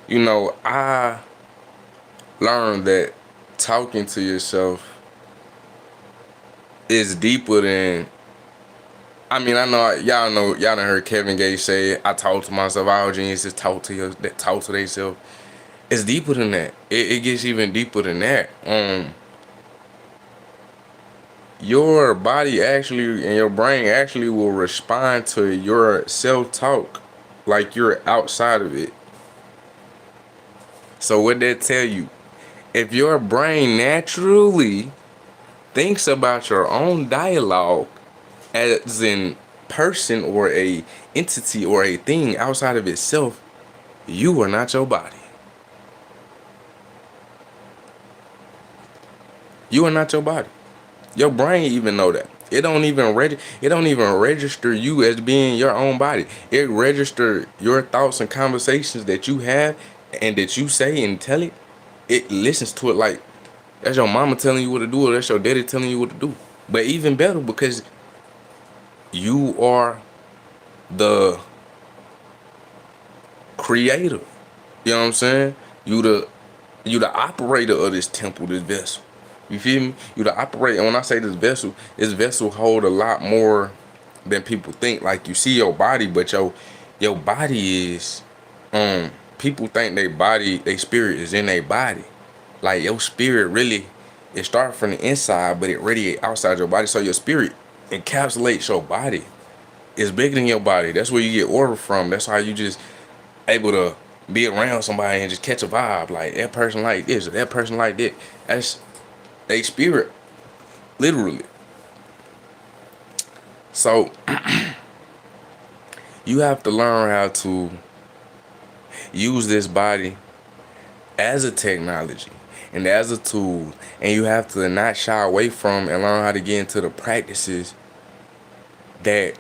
[SPEAKER 1] You know, I learned that talking to yourself is deeper than, I mean, I know y'all done heard Kevin Gates say, I talk to myself. All geniuses talk to themselves. It's deeper than that. It gets even deeper than that. Your body actually and your brain actually will respond to your self-talk like you're outside of it. So what that tell you? If your brain naturally thinks about your own dialogue as in person or a entity or a thing outside of itself, you are not your body. You are not your body. Your brain even know that. It don't even register you as being your own body. It registers your thoughts and conversations that you have and that you say and tell it. It listens to it like that's your mama telling you what to do or that's your daddy telling you what to do. But even better because you are the creator. You know what I'm saying? You the operator of this temple, this vessel. You feel me? You the operator. And when I say this vessel hold a lot more than people think. Like you see your body, but your body is people think their spirit is in their body. Like your spirit really, it starts from the inside, but it radiates outside your body. So your spirit encapsulates your body. It's bigger than your body. That's where you get order from. That's how you just able to be around somebody and just catch a vibe. Like that person like this, or that person like that. That's their spirit, literally. So you have to learn how to use this body as a technology and as a tool, and you have to not shy away from and learn how to get into the practices that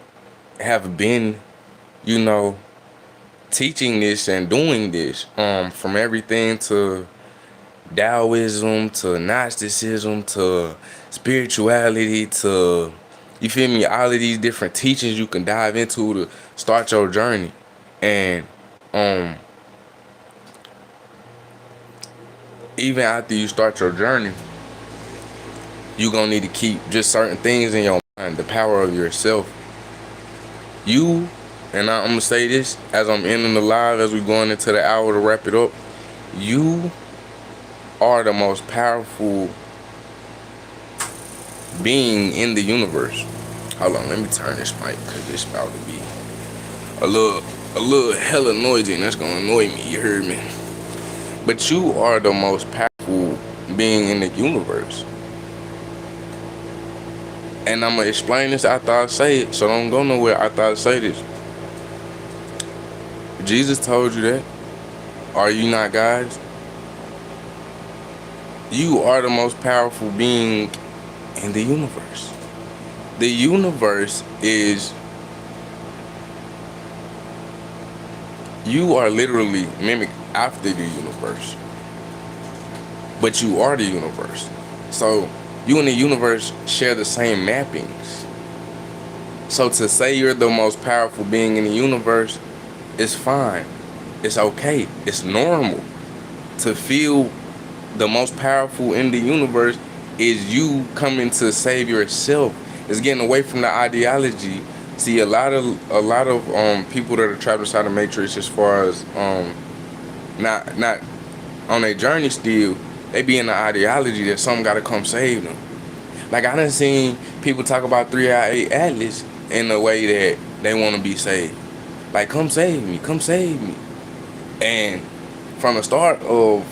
[SPEAKER 1] have been, you know, teaching this and doing this, from everything to Taoism to Gnosticism to spirituality to, you feel me, all of these different teachings you can dive into to start your journey. And even after you start your journey, you're gonna need to keep just certain things in your mind, the power of yourself. You, and I'm gonna say this as I'm ending the live, as we're going into the hour to wrap it up, you are the most powerful being in the universe. Hold on, let me turn this mic because it's about to be a little hella noisy and that's gonna annoy me, you heard me? But you are the most powerful being in the universe. And I'm gonna explain this after I say it, so don't go nowhere after I say this. Jesus told you that. Are you not guys? You are the most powerful being in the universe. The universe is, you are literally mimicked after the universe. But you are the universe. So you and the universe share the same mappings. So to say you're the most powerful being in the universe is fine. It's okay. It's normal. To feel the most powerful in the universe is you coming to save yourself. It's getting away from the ideology. See, a lot of people that are trapped inside the matrix, as far as not on their journey still, they be in the ideology that something gotta come save them. Like, I done seen people talk about 3i8 Atlas in the way that they want to be saved. Like, come save me, come save me. And from the start of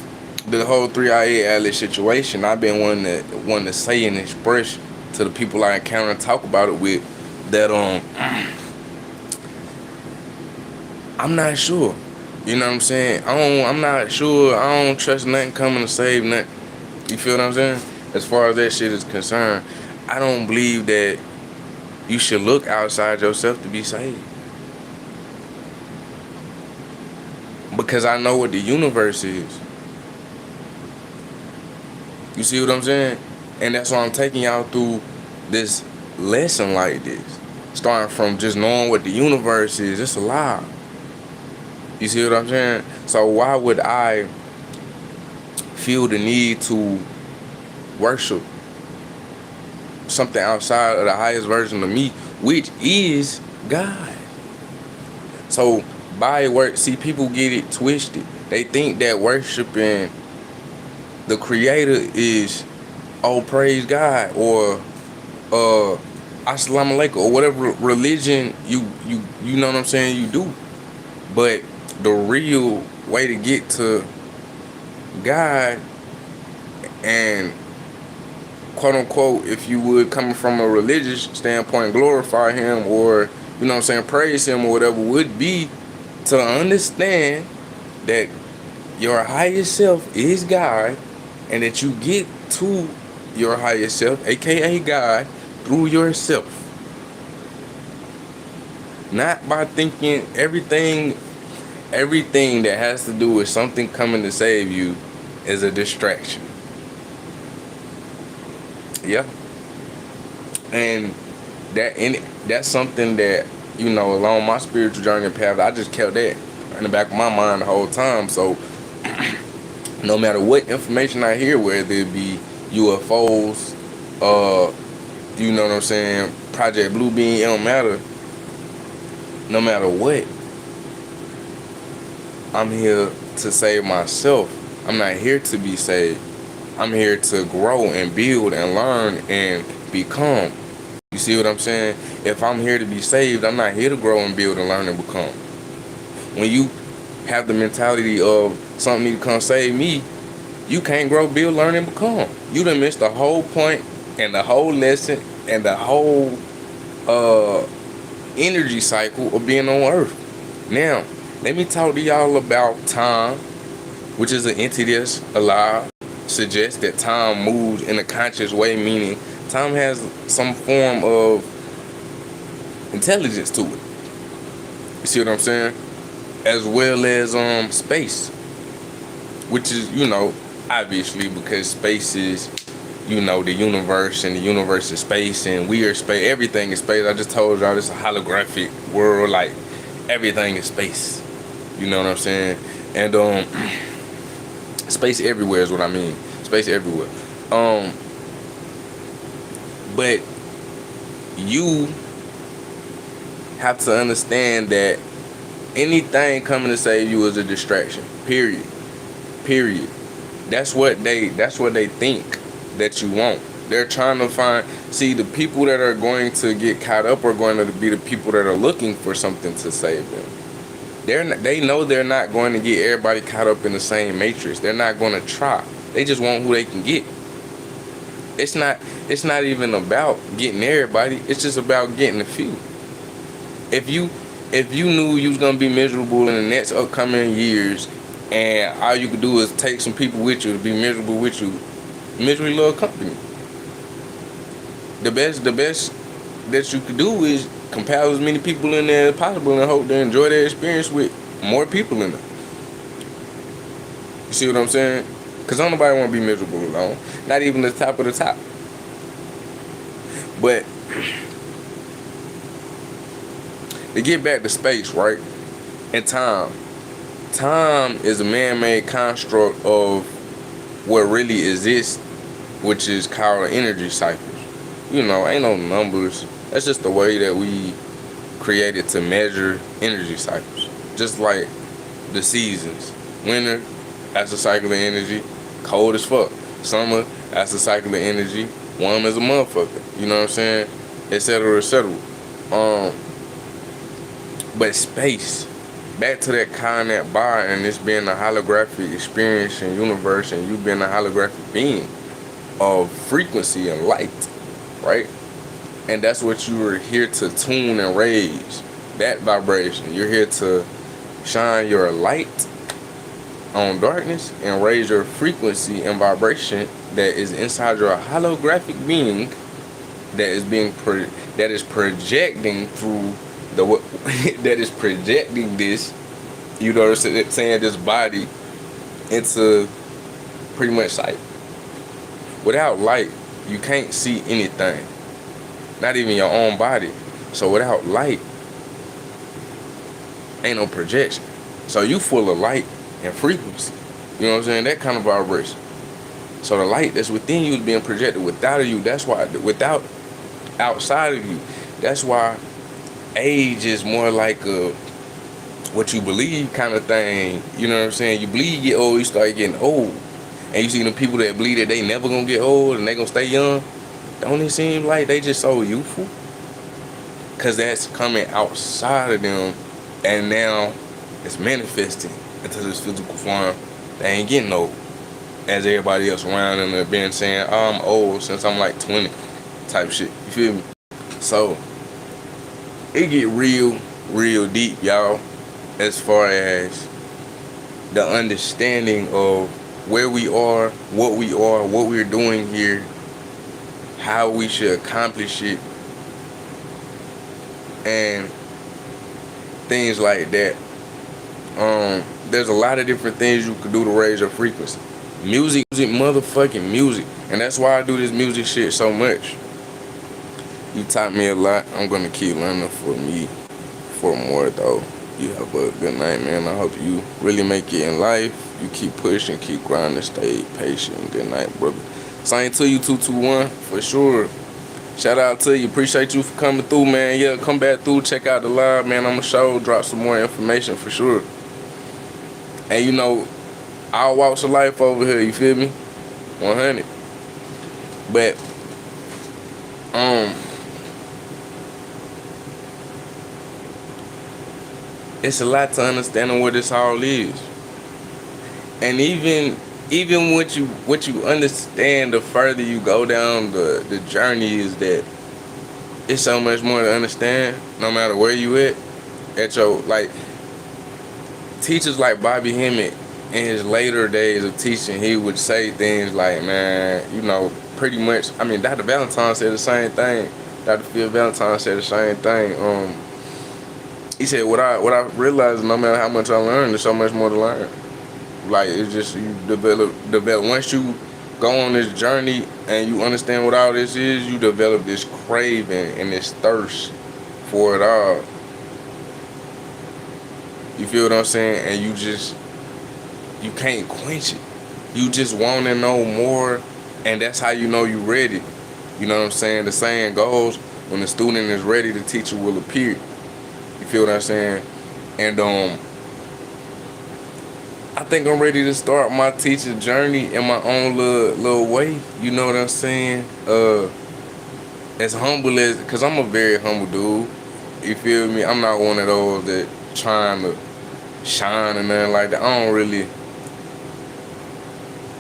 [SPEAKER 1] the whole 3i8 Atlas situation, I've been wanting to say and express to the people I encounter and talk about it with that I'm not sure. You know what I'm saying? I'm not sure. I don't trust nothing coming to save nothing. You feel what I'm saying? As far as that shit is concerned, I don't believe that you should look outside yourself to be saved. Because I know what the universe is. You see what I'm saying? And that's why I'm taking y'all through this lesson like this. Starting from just knowing what the universe is. It's a lie. You see what I'm saying? So why would I feel the need to worship something outside of the highest version of me, which is God? So by work, see, people get it twisted. They think that worshiping the creator is, oh, praise God, or assalamu alaikum, or whatever religion you know what I'm saying, you do. But the real way to get to God, and quote unquote, if you would, coming from a religious standpoint, glorify him, or you know what I'm saying, praise him or whatever, would be to understand that your higher self is God, and that you get to your higher self, aka God, through yourself. Not by thinking everything that has to do with something coming to save you is a distraction. Yeah. And that's something that, you know, along my spiritual journey path, I just kept that in the back of my mind the whole time. So no matter what information I hear, whether it be UFOs, you know what I'm saying, Project Blue Bean, it don't matter. No matter what, I'm here to save myself. I'm not here to be saved. I'm here to grow and build and learn and become. You see what I'm saying? If I'm here to be saved, I'm not here to grow and build and learn and become. When you have the mentality of something need to come save me, you can't grow, build, learn, and become. You done missed the whole point and the whole lesson and the whole energy cycle of being on Earth. Now, let me talk to y'all about time, which is an entity that's alive. Suggests that time moves in a conscious way, meaning time has some form of intelligence to it. You see what I'm saying? As well as space, which is, you know, obviously, because space is, you know, the universe, and the universe is space, and we are space. Everything is space. I just told y'all this is a holographic world. Like, everything is space. You know what I'm saying? And space everywhere is what I mean. Space everywhere. But you have to understand that anything coming to save you is a distraction. Period. That's what they think that you want. They're trying to find, see, the people that are going to get caught up are going to be the people that are looking for something to save them. They know they're not going to get everybody caught up in the same matrix. They're not going to try. They just want who they can get. It's not even about getting everybody. It's just about getting a few. If you knew you was gonna be miserable in the next upcoming years, and all you could do is take some people with you to be miserable with you, misery love company. The best that you could do is compile as many people in there as possible and hope they enjoy their experience with more people in there. You see what I'm saying? Because don't nobody want to be miserable alone. Not even the top of the top. But to get back to space, right? And time. Time is a man-made construct of what really exists, which is called energy cycles. Ain't no numbers. That's just the way that we created to measure energy cycles. Just like the seasons. Winter, that's a cycle of energy. Cold as fuck. Summer, that's a cycle of energy. Warm as a motherfucker. You know what I'm saying? Et cetera, et cetera. But space, back to that Kanye bar and this being a holographic experience and universe and you being a holographic being of frequency and light, right? And that's what you are here to tune and raise, that vibration. You're here to shine your light on darkness and raise your frequency and vibration that is inside your holographic being that is projecting through that is projecting this, you know what I'm saying, this body into pretty much sight. Without light, you can't see anything. Not even your own body. So without light, ain't no projection. So you full of light and frequency. You know what I'm saying? That kind of vibration. So the light that's within you is being projected without you. That's why, without, outside of you. That's why age is more like a what you believe kind of thing. You know what I'm saying? You believe you get old, you start getting old. And you see the people that believe that they never gonna get old and they gonna stay young. Don't it seem like they just so youthful? Cause that's coming outside of them and now it's manifesting into this physical form. They ain't getting old. As everybody else around them have been saying, oh, I'm old since I'm like 20 type shit. You feel me? So it get real deep, y'all, as far as the understanding of where we are, what we're doing here, how we should accomplish it, and things like that. There's a lot of different things you can do to raise your frequency. Music, motherfucking music. And that's why I do this music shit so much. You taught me a lot. I'm gonna keep learning for more though. You have a good night, man. I hope you really make it in life. You keep pushing, keep grinding, stay patient. Good night, brother. Same to you, 221, for sure. Shout out to you. Appreciate you for coming through, man. Yeah, come back through, check out the live, man. I'm gonna drop some more information for sure. And all walks of life over here, you feel me? 100. But it's a lot to understanding what this all is. And even what you understand, the further you go down the journey, is that it's so much more to understand, no matter where you at your, like, teachers like Bobby Hemmett, in his later days of teaching, he would say things like, man, pretty much, Dr. Valentine said the same thing. Dr. Phil Valentine said the same thing. He said, what I realized, no matter how much I learned, there's so much more to learn. Like, it's just, you develop. Once you go on this journey and you understand what all this is, you develop this craving and this thirst for it all. You feel what I'm saying? And you can't quench it. You just want to know more, and that's how you know you're ready. You know what I'm saying? The saying goes, when the student is ready, the teacher will appear. You feel what I'm saying? And I think I'm ready to start my teacher journey in my own little way. You know what I'm saying? As humble as, cause I'm a very humble dude. You feel me? I'm not one of those that trying to shine or nothing like that. I don't really.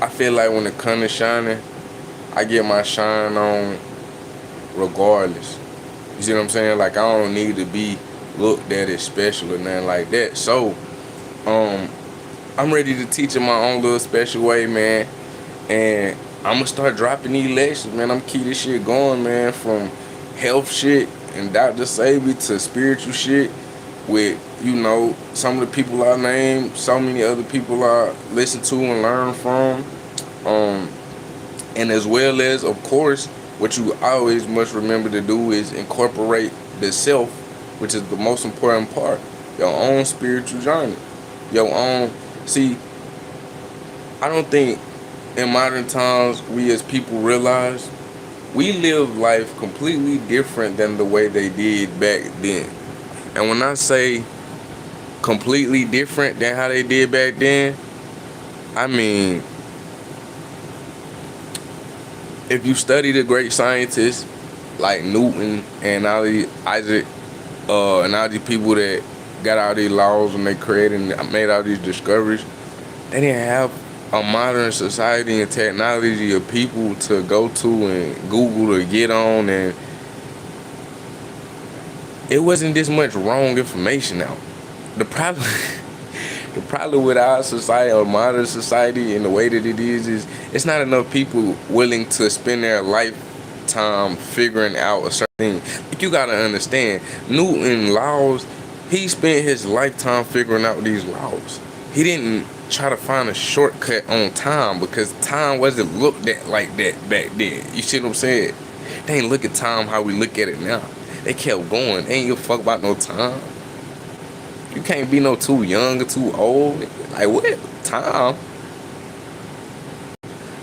[SPEAKER 1] I feel like when the sun is shining, I get my shine on regardless. You see what I'm saying? Like I don't need to be looked at as special or nothing like that. So, um, I'm ready to teach in my own little special way, man. And I'm gonna start dropping these lectures, man. I'm gonna keep this shit going, man. From health shit and Dr. Sabi to spiritual shit with, some of the people I named, so many other people I listen to and learn from. Um, and as well as, of course, what you always must remember to do is incorporate the self, which is the most important part. Your own spiritual journey. Your own. See, I don't think in modern times we as people realize we live life completely different than the way they did back then. And when I say completely different than how they did back then, I mean, if you study the great scientists like Newton and all these Isaac, and all these people that got all these laws and they created and made all these discoveries, they didn't have a modern society and technology of people to go to and Google to get on, and it wasn't this much wrong information out. The problem the problem with our society or modern society and the way that it is it's not enough people willing to spend their lifetime figuring out a certain thing. Like you gotta understand, Newton laws, he spent his lifetime figuring out these laws. He didn't try to find a shortcut on time because time wasn't looked at like that back then. You see what I'm saying? They ain't look at time how we look at it now. They kept going. They ain't give a fuck about no time. You can't be no too young or too old. Like what? Time.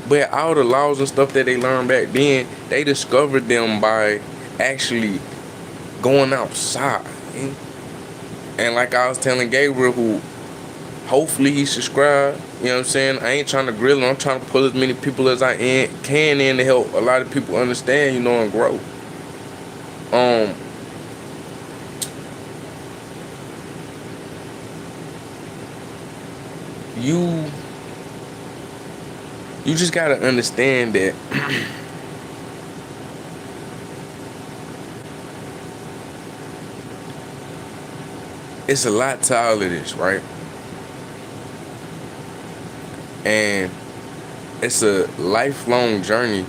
[SPEAKER 1] But all the laws and stuff that they learned back then, they discovered them by actually going outside. And like I was telling Gabriel, who hopefully he subscribed, you know what I'm saying? I ain't trying to grill him. I'm trying to pull as many people as I can in to help a lot of people understand, and grow. You just gotta understand that it's a lot to all of this, right? And it's a lifelong journey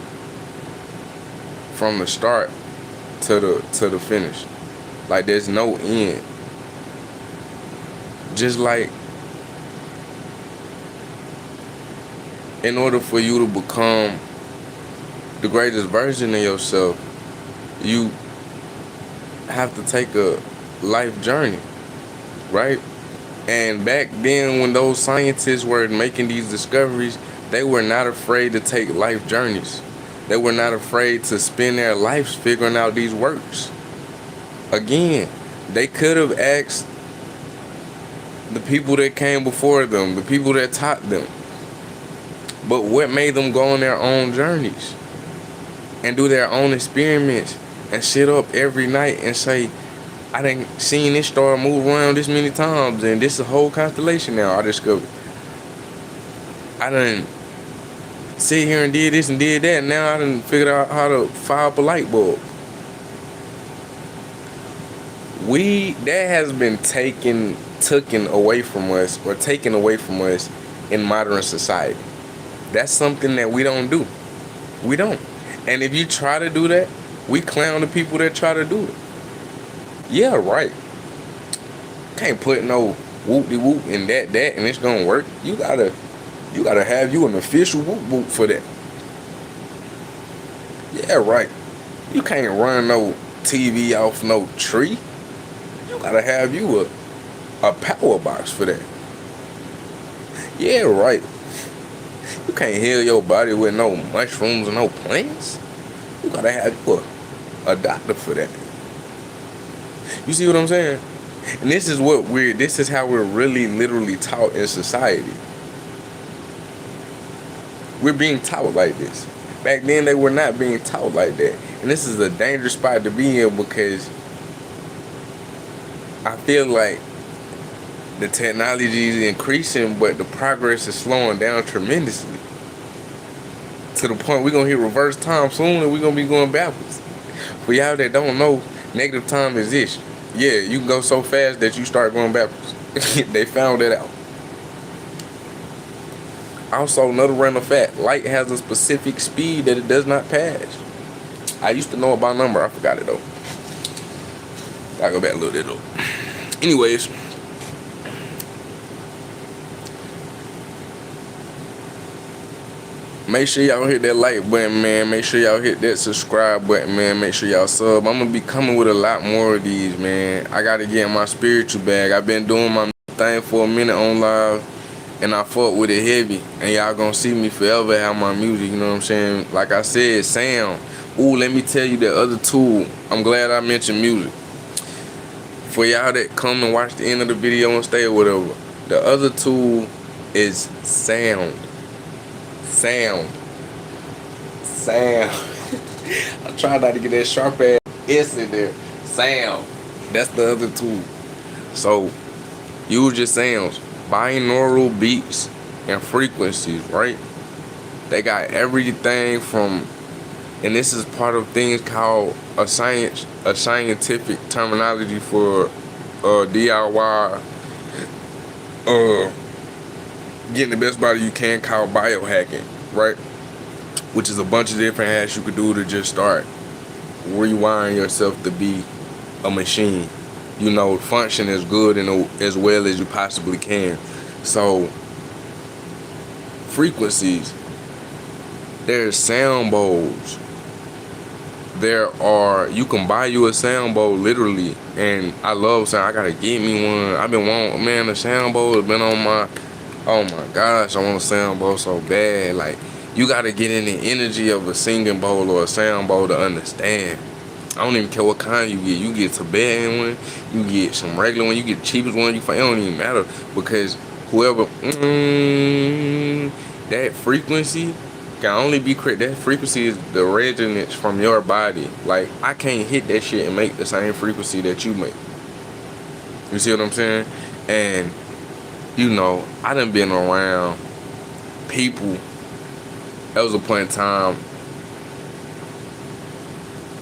[SPEAKER 1] from the start to the finish. Like there's no end. Just like in order for you to become the greatest version of yourself, you have to take a life journey, right? And back then, when those scientists were making these discoveries, they were not afraid to take life journeys. They were not afraid to spend their lives figuring out these works. Again, they could have asked the people that came before them, the people that taught them. But what made them go on their own journeys and do their own experiments and sit up every night and say, I done seen this star move around this many times and this is a whole constellation now I discovered. I done sit here and did this and did that, and now I done figured out how to fire up a light bulb. That has been taken away from us in modern society. That's something that we don't do. We don't. And if you try to do that, we clown the people that try to do it. Yeah, right. Can't put no whoop-de-whoop in that and it's gonna work. You gotta have you an official whoop-whoop for that. Yeah, right. You can't run no TV off no tree. You gotta have you a power box for that. Yeah, right. You can't heal your body with no mushrooms and no plants. You gotta have you a doctor for that. You see what I'm saying? And this is how we're really literally taught in society. We're being taught like this. Back then, they were not being taught like that. And this is a dangerous spot to be in because I feel like the technology is increasing, but the progress is slowing down tremendously. To the point we're going to hit reverse time soon and we're going to be going backwards. For y'all that don't know, negative time exists. Yeah, you can go so fast that you start going backwards. They found that out. Also, another random fact, light has a specific speed that it does not pass. I used to know about number, I forgot it though. I'll go back a little bit though. Anyways, make sure y'all hit that like button, man. Make sure y'all hit that subscribe button, man. Make sure y'all sub. I'm gonna be coming with a lot more of these, man. I gotta get in my spiritual bag. I've been doing my thing for a minute on live, and I fuck with it heavy. And y'all gonna see me forever have my music, you know what I'm saying? Like I said, sound. Ooh, let me tell you the other tool. I'm glad I mentioned music. For y'all that come and watch the end of the video and stay or whatever, the other tool is sound. Sound. I try not to get that sharp ass S in there. Sound. That's the other tool. So use your sounds. Binaural beats and frequencies, right? They got everything from, and this is part of things called a scientific terminology for DIY getting the best body you can, called biohacking, right? Which is a bunch of different hacks you could do to just start rewiring yourself to be a machine. You know, function as good and as well as you possibly can. So, frequencies. There's sound bowls. You can buy you a sound bowl literally, and I love sound. I gotta get me one. I've been wanting, man, the sound bowl has been on my, oh my gosh, I want a sound bowl so bad. Like, you gotta get in the energy of a singing bowl or a sound bowl to understand. I don't even care what kind you get. You get a Tibetan one, you get some regular one, you get the cheapest one you find. It don't even matter, because whoever, that frequency can only be correct. That frequency is the resonance from your body. Like, I can't hit that shit and make the same frequency that you make. You see what I'm saying? And, you know, I done been around people. There was a point in time,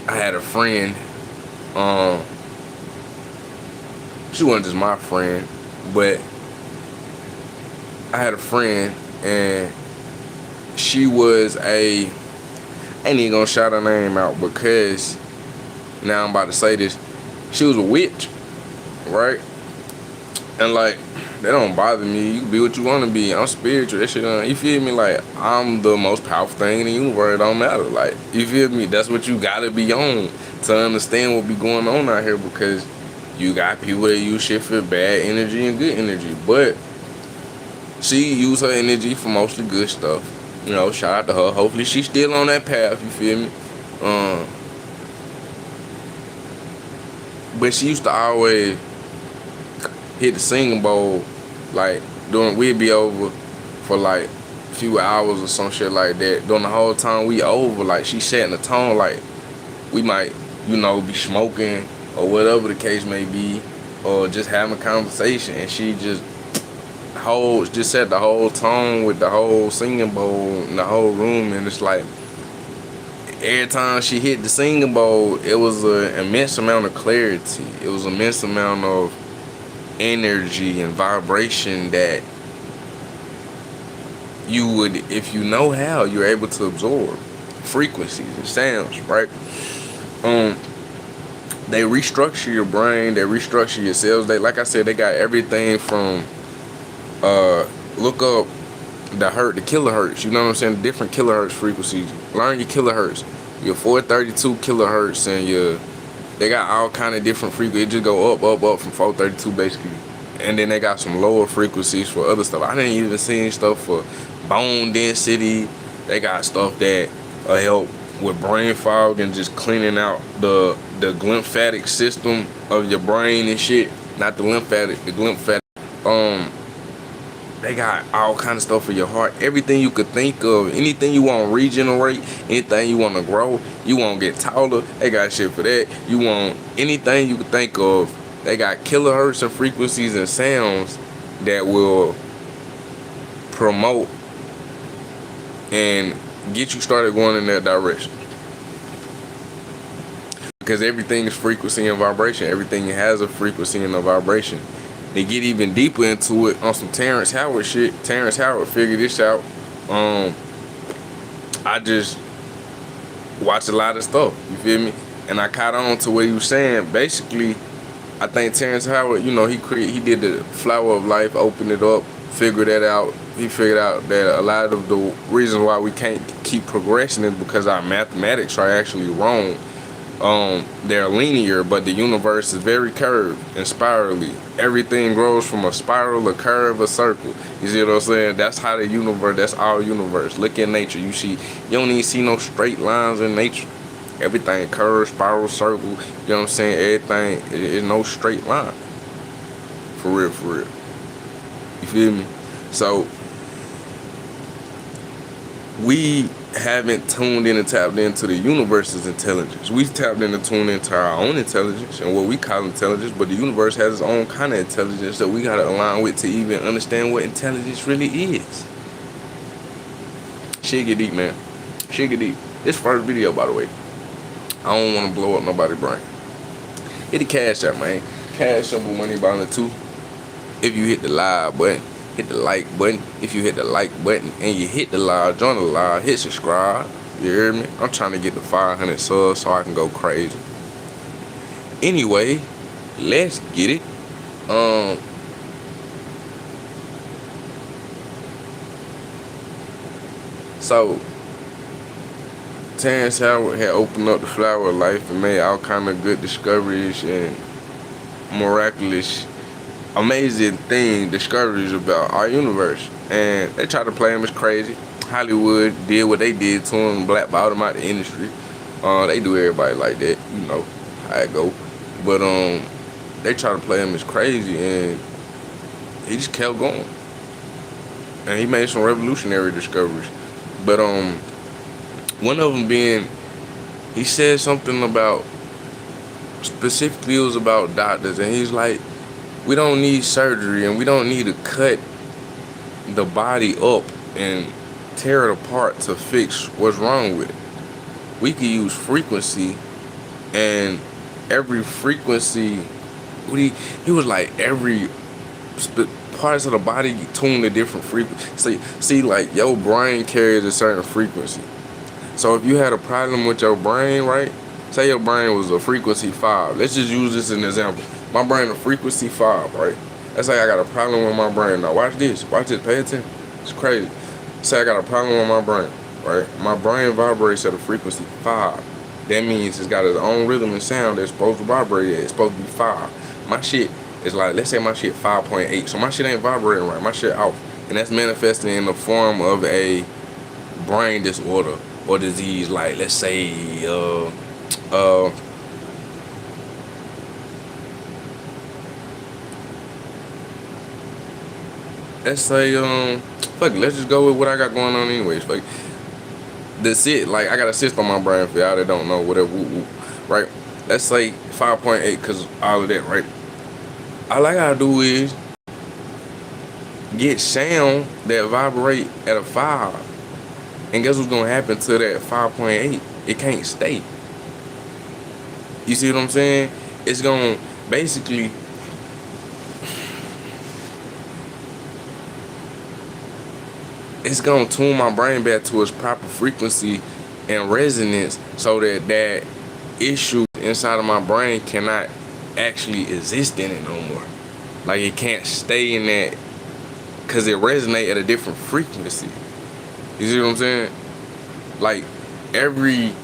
[SPEAKER 1] I had a friend, she wasn't just my friend, but I had a friend, and she was I ain't even gonna shout her name out because now I'm about to say this. She was a witch, right? And like, that don't bother me. You can be what you want to be. I'm spiritual. That shit, you feel me? Like, I'm the most powerful thing in the universe. It don't matter. Like, you feel me? That's what you gotta be on to understand what be going on out here, because you got people that use shit for bad energy and good energy. But she used her energy for mostly good stuff. You know, shout out to her. Hopefully she's still on that path, you feel me? But she used to always hit the singing bowl, like, we'd be over for like a few hours or some shit like that. During the whole time we over, like, she setting the tone, like, we might, you know, be smoking or whatever the case may be, or just having a conversation, and she just set the whole tone with the whole singing bowl in the whole room. And it's like, every time she hit the singing bowl, it was an immense amount of clarity. It was an immense amount of energy and vibration that you would, if you know how, you're able to absorb frequencies and sounds, right? They restructure your brain, they restructure your cells. They, like I said, they got everything from look up the kilohertz, you know what I'm saying? Different kilohertz frequencies. Learn your kilohertz. Your 432 kilohertz, and they got all kind of different frequencies. It just go up from 432 basically. And then they got some lower frequencies for other stuff. I didn't even see stuff for bone density. They got stuff that help with brain fog and just cleaning out the lymphatic system of your brain and shit. Not the lymphatic, the lymphatic. They got all kind of stuff for your heart. Everything you could think of, anything you want to regenerate, anything you want to grow, you want to get taller, they got shit for that. You want anything you could think of, they got kilohertz and frequencies and sounds that will promote and get you started going in that direction. Because everything is frequency and vibration. Everything has a frequency and a vibration. They get even deeper into it on some Terrence Howard shit. Terrence Howard figured this out. I just watch a lot of stuff, you feel me? And I caught on to what he was saying. Basically, I think Terrence Howard, you know, he did the flower of life, opened it up, figured that out. He figured out that a lot of the reasons why we can't keep progressing is because our mathematics are actually wrong. They're linear, but the universe is very curved and spirally. Everything grows from a spiral, a curve, a circle. You see what I'm saying? That's how the universe, that's our universe. Look at nature. You don't even see no straight lines in nature. Everything curve, spiral, circle. You know what I'm saying? Everything is no straight line. For real, for real. You feel me? So we haven't tuned in and tapped into the universe's intelligence. We've tapped in and tuned into our own intelligence and what we call intelligence, but the universe has its own kind of intelligence that we gotta align with to even understand what intelligence really is. Shit get deep, man. Shit get deep. This first video, by the way. I don't want to blow up nobody's brain. Hit the cash out, man. Cash Simple Money Buying 2. If you hit the live button, hit the like button. If you hit the like button and you hit the live, join the live, hit subscribe. You hear me? I'm trying to get to 500 subs so I can go crazy. Anyway, let's get it. So Terrence Howard had opened up the flower of life and made all kind of good discoveries and miraculous, amazing discoveries about our universe. And they tried to play him as crazy. Hollywood did what they did to him, blackballed him out the industry. They do everybody like that, you know how it go. But they try to play him as crazy, and he just kept going. And he made some revolutionary discoveries. But one of them being, he said something about, specifically it was about doctors, and he's like, we don't need surgery and we don't need to cut the body up and tear it apart to fix what's wrong with it. We could use frequency, and every frequency, he was like every parts of the body tune to different frequency. See, like your brain carries a certain frequency. So if you had a problem with your brain, right? Say your brain was a frequency 5. Let's just use this as an example. My brain a frequency 5, right? Let's say I got a problem with my brain. Now watch this. Watch this. Pay attention. It's crazy. Say I got a problem with my brain, right? My brain vibrates at a frequency 5. That means it's got its own rhythm and sound that's supposed to vibrate at. It's supposed to be 5. My shit is like, let's say my shit 5.8. So my shit ain't vibrating right. My shit off. And that's manifesting in the form of a brain disorder or disease, like let's say fuck it, let's just go with what I got going on anyways. Fuck it. That's it. Like, I got a cyst on my brain for y'all that don't know, whatever, right? Let's say 5.8, because all of that, right? All I gotta do is get sound that vibrate at a 5. And guess what's gonna happen to that 5.8? It can't stay. You see what I'm saying? It's gonna basically, it's gonna tune my brain back to its proper frequency and resonance, so that that issue inside of my brain cannot actually exist in it no more. Like, it can't stay in that, because it resonates at a different frequency. You see what I'm saying? Like, every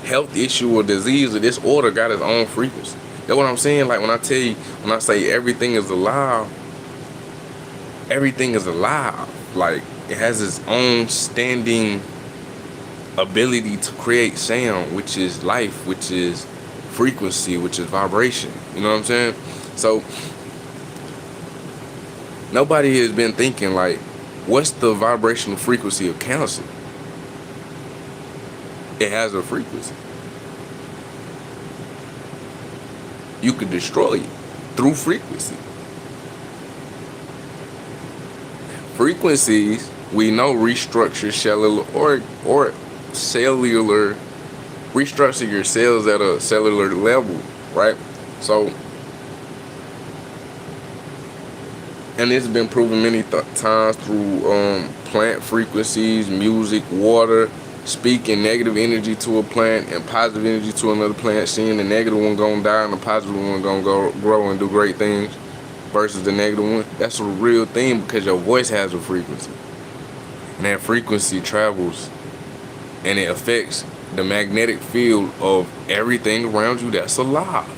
[SPEAKER 1] health issue or disease or disorder got its own frequency. That's what I'm saying. Like, when I say everything is alive, everything is alive. Like, it has its own standing ability to create sound, which is life, which is frequency, which is vibration. You know what I'm saying? So Nobody has been thinking like, what's the vibrational frequency of cancer? It has a frequency. You could destroy it through frequency. Frequencies, we know, restructure cellular or cellular, restructure your cells at a cellular level, right? So, and it's been proven many times through plant frequencies, music, water, speaking negative energy to a plant and positive energy to another plant, seeing the negative one gonna die and the positive one gonna grow and do great things versus the negative one. That's a real thing because your voice has a frequency. And that frequency travels and it affects the magnetic field of everything around you that's alive.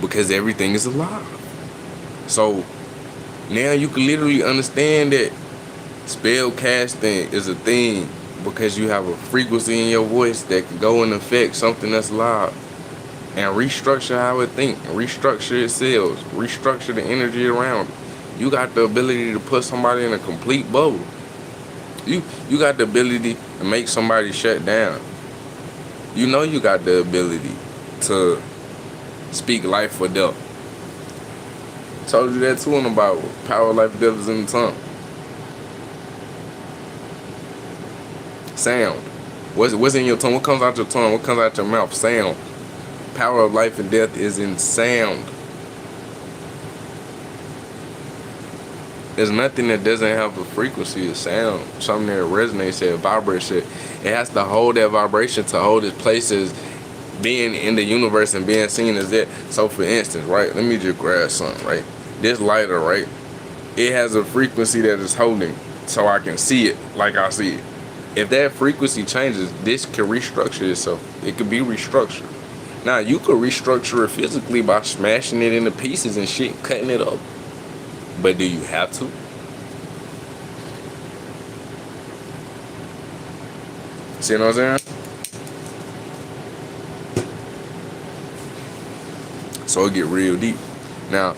[SPEAKER 1] Because everything is alive. So now you can literally understand that spell casting is a thing because you have a frequency in your voice that can go and affect something that's alive and restructure how it thinks, restructure its cells, restructure the energy around it. You got the ability to put somebody in a complete bubble. You got the ability to make somebody shut down. You know you got the ability to speak life or death. Told you that too in about power of life, death is in the tongue. Sound. What's in your tongue? What comes out your tongue? What comes out your mouth? Sound. Power of life and death is in sound. There's nothing that doesn't have a frequency of sound. Something that resonates, that vibrates. It has to hold that vibration to hold its place as being in the universe and being seen as that. So for instance, right, let me just grab something, right? This lighter, right? It has a frequency that is holding so I can see it like I see it. If that frequency changes, this can restructure itself. It could be restructured. Now, you could restructure it physically by smashing it into pieces and shit, cutting it up. But do you have to? See what I'm saying? So it get real deep. Now,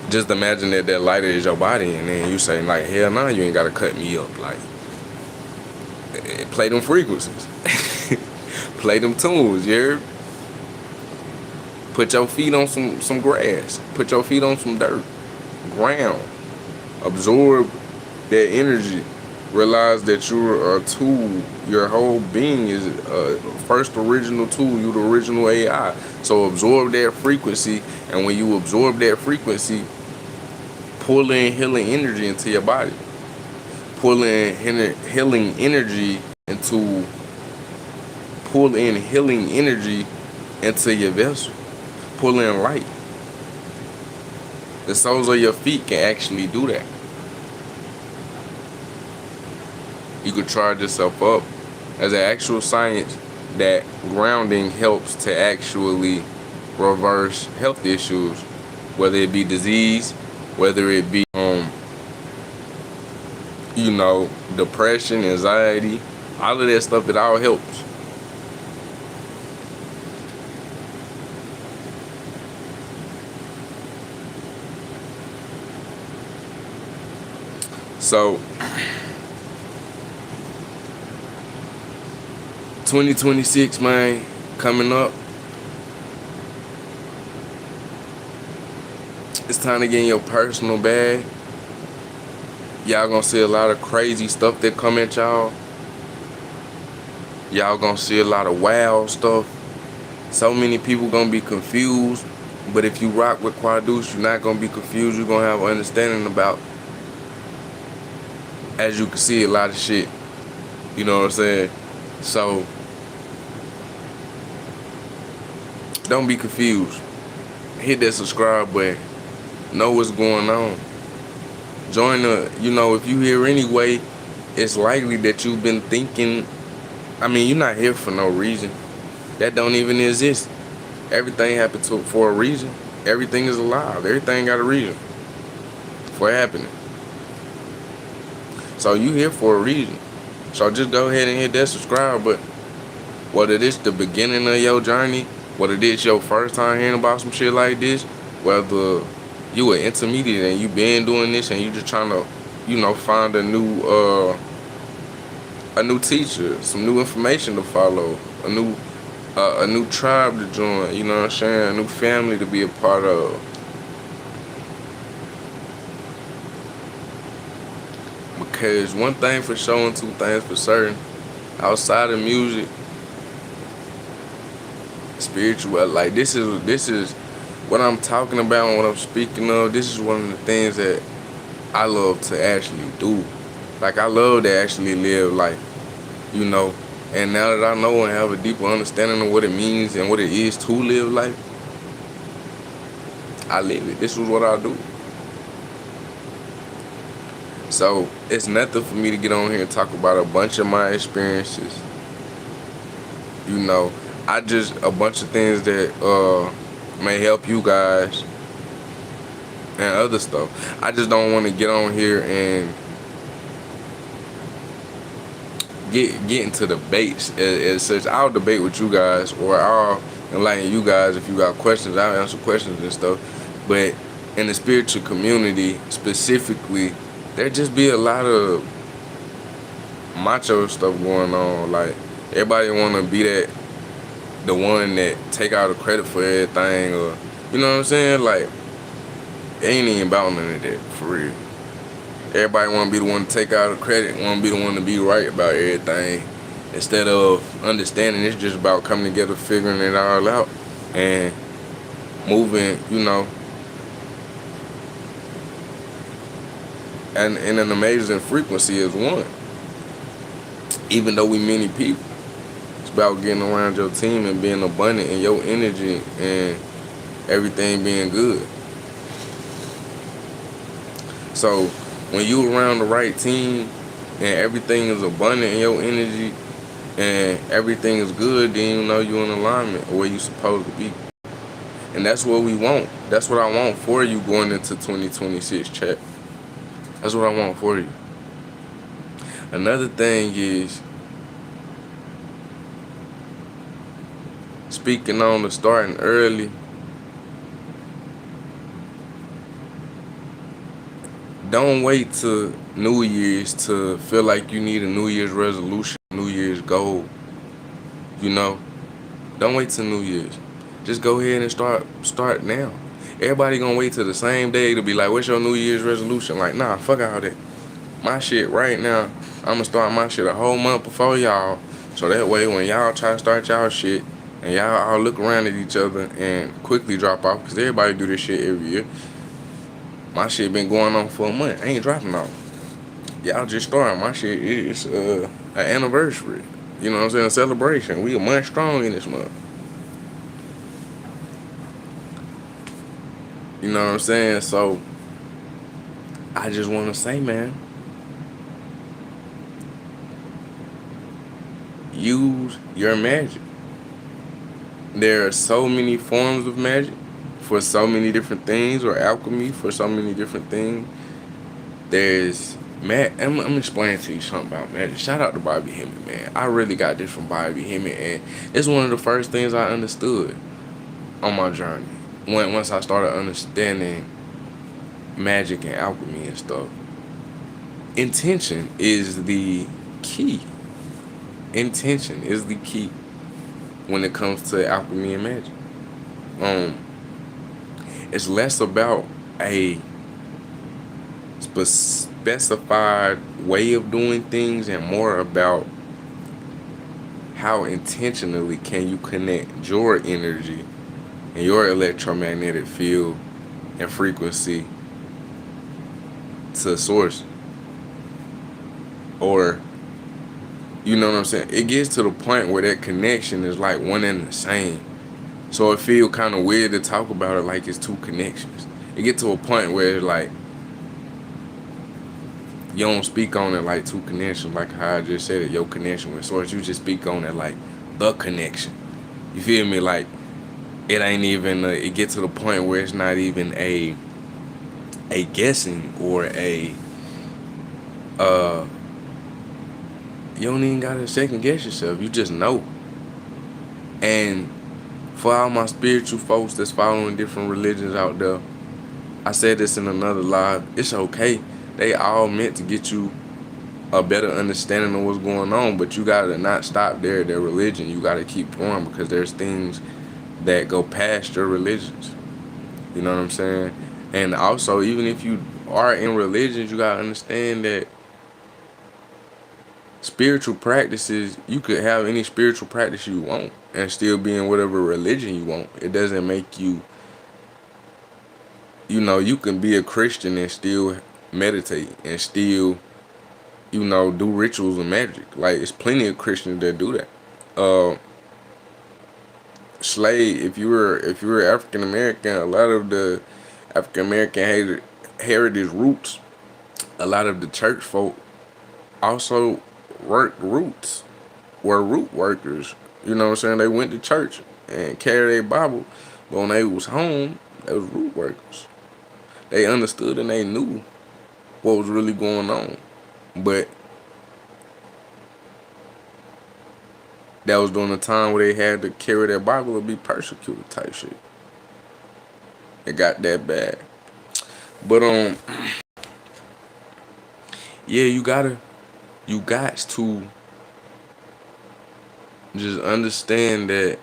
[SPEAKER 1] just imagine that lighter is your body, and then you say, like, hell no, you ain't got to cut me up. Like, play them frequencies. Play them tunes, you heard? Put your feet on some grass. Put your feet on some dirt. Ground. Absorb that energy. Realize that you're a tool. Your whole being is a first original tool. You're the original AI. So absorb that frequency, and when you absorb that frequency, pull in healing energy into your body. Pull in healing energy into your vessel. Pull in light. The soles of your feet can actually do that. You could charge yourself up. As an actual science, that grounding helps to actually reverse health issues, whether it be disease, whether it be depression, anxiety, all of that stuff. It all helps. So 2026, man, coming up. It's time to get in your personal bag. Y'all gonna see a lot of crazy stuff that come at y'all. Y'all gonna see a lot of wild stuff. So many people gonna be confused. But if you rock with Quadeuce, you're not gonna be confused. You're gonna have an understanding about, as you can see, a lot of shit. You know what I'm saying? So don't be confused. Hit that subscribe button. Know what's going on. Join if you're here anyway, it's likely that you've been thinking. I mean, you're not here for no reason. That don't even exist. Everything happened for a reason. Everything is alive. Everything got a reason for happening. So you here for a reason. So just go ahead and hit that subscribe button. Whether this the beginning of your journey, whether this your first time hearing about some shit like this, whether You an intermediate and you been doing this and you just trying to, find a new teacher, some new information to follow, a new tribe to join, you know what I'm saying? A new family to be a part of. Because one thing for sure and two things for certain, outside of music, spiritual, like this is what I'm talking about and what I'm speaking of. This is one of the things that I love to actually do. Like I love to actually live life, you know. And now that I know and have a deeper understanding of what it means and what it is to live life, I live it. This is what I do. So it's nothing for me to get on here and talk about a bunch of my experiences. You know, I just a bunch of things that may help you guys and other stuff. I just don't want to get on here and get into debates as such. I'll debate with you guys, or I'll enlighten you guys if you got questions. I'll answer questions and stuff. But in the spiritual community specifically, there just be a lot of macho stuff going on. Like everybody want to be the one that take all the credit for everything, or you know what I'm saying? Like it ain't even about none of that for real. Everybody want to be the one to take all the credit, want to be the one to be right about everything, instead of understanding it's just about coming together, figuring it all out, and moving, and in an amazing frequency as one. Even though we many people, it's about getting around your team and being abundant in your energy and everything being good. So when you around the right team and everything is abundant in your energy and everything is good, then you know you're in alignment where you supposed to be. And that's what we want. That's what I want for you going into 2026, chat. That's what I want for you. Another thing is, speaking on the starting early, don't wait till New Year's to feel like you need a New Year's resolution, New Year's goal. Don't wait till New Year's. Just go ahead and start now. Everybody gonna wait till the same day to be like, what's your New Year's resolution? Like, nah, fuck all that. My shit right now, I'ma start my shit a whole month before y'all. So that way when y'all try to start y'all shit and y'all all look around at each other and quickly drop off, because everybody do this shit every year. My shit been going on for a month. I ain't dropping off. Y'all just starting. My shit is an anniversary. You know what I'm saying? A celebration. We a month strong in this month. You know what I'm saying? So I just want to say, man, use your magic. There are so many forms of magic for so many different things, or alchemy for so many different things. There's I'm explaining to you something about magic. Shout out to Bobby Hemmett, man. I really got this from Bobby Hemmett, and it's one of the first things I understood on my journey. Once I started understanding magic and alchemy and stuff. Intention is the key. Intention is the key when it comes to alchemy and magic. It's less about a specified way of doing things and more about how intentionally can you connect your energy and your electromagnetic field and frequency to source. Or, you know what I'm saying? It gets to the point where that connection is like one and the same. So it feels kind of weird to talk about it like it's two connections. It gets to a point where it's like, you don't speak on it like two connections, like how I just said it, your connection with source. You just speak on it like the connection. You feel me? Like, it ain't even, it gets to the point where it's not even a guessing or you don't even gotta second guess yourself. You just know. And for all my spiritual folks that's following different religions out there, I said this in another live. It's okay. They all meant to get you a better understanding of what's going on, but you gotta not stop there at their religion. You gotta keep going because there's things that go past your religions. You know what I'm saying? And also, even if you are in religions, you gotta understand that spiritual practices, you could have any spiritual practice you want and still be in whatever religion you want. It doesn't make you, you can be a Christian and still meditate and still, do rituals and magic. Like, it's plenty of Christians that do that. Uh, Slave, if you were African American, a lot of the African American heritage roots, a lot of the church folk also worked roots, were root workers. You know what I'm saying? They went to church and carried their Bible, but when they was home, they was root workers. They understood and they knew what was really going on. But that was during the time where they had to carry their Bible or be persecuted type shit. It got that bad. But yeah, you got to just understand that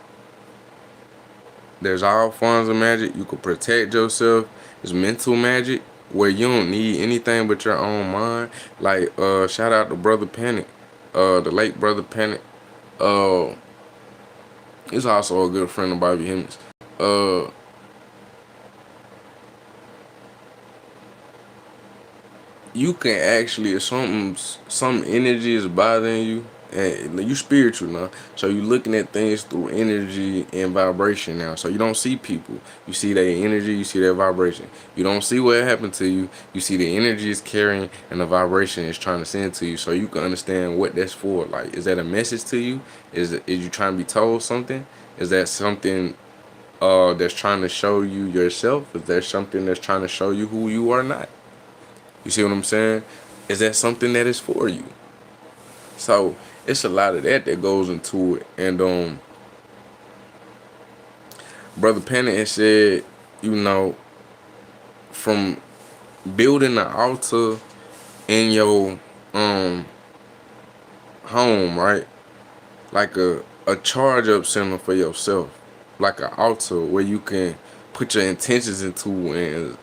[SPEAKER 1] there's all forms of magic. You can protect yourself. It's mental magic where you don't need anything but your own mind. Like, shout out to Brother Panic, the late Brother Panic. Uh, he's also a good friend of Bobby Hemmings. Uh, you can actually, if some energy is bothering you, and you spiritual now, so you looking at things through energy and vibration now. So you don't see people, you see their energy, you see their vibration. You don't see what happened to you, you see the energy is carrying and the vibration is trying to send to you, so you can understand what that's for. Like, is that a message to you? Is you trying to be told something? Is that something that's trying to show you yourself? Is there something that's trying to show you who you are not? You see what I'm saying? Is that something that is for you? So it's a lot of that goes into it. And Brother Pennant has said, you know, from building an altar in your home, right? Like a charge up center for yourself, like an altar where you can put your intentions into and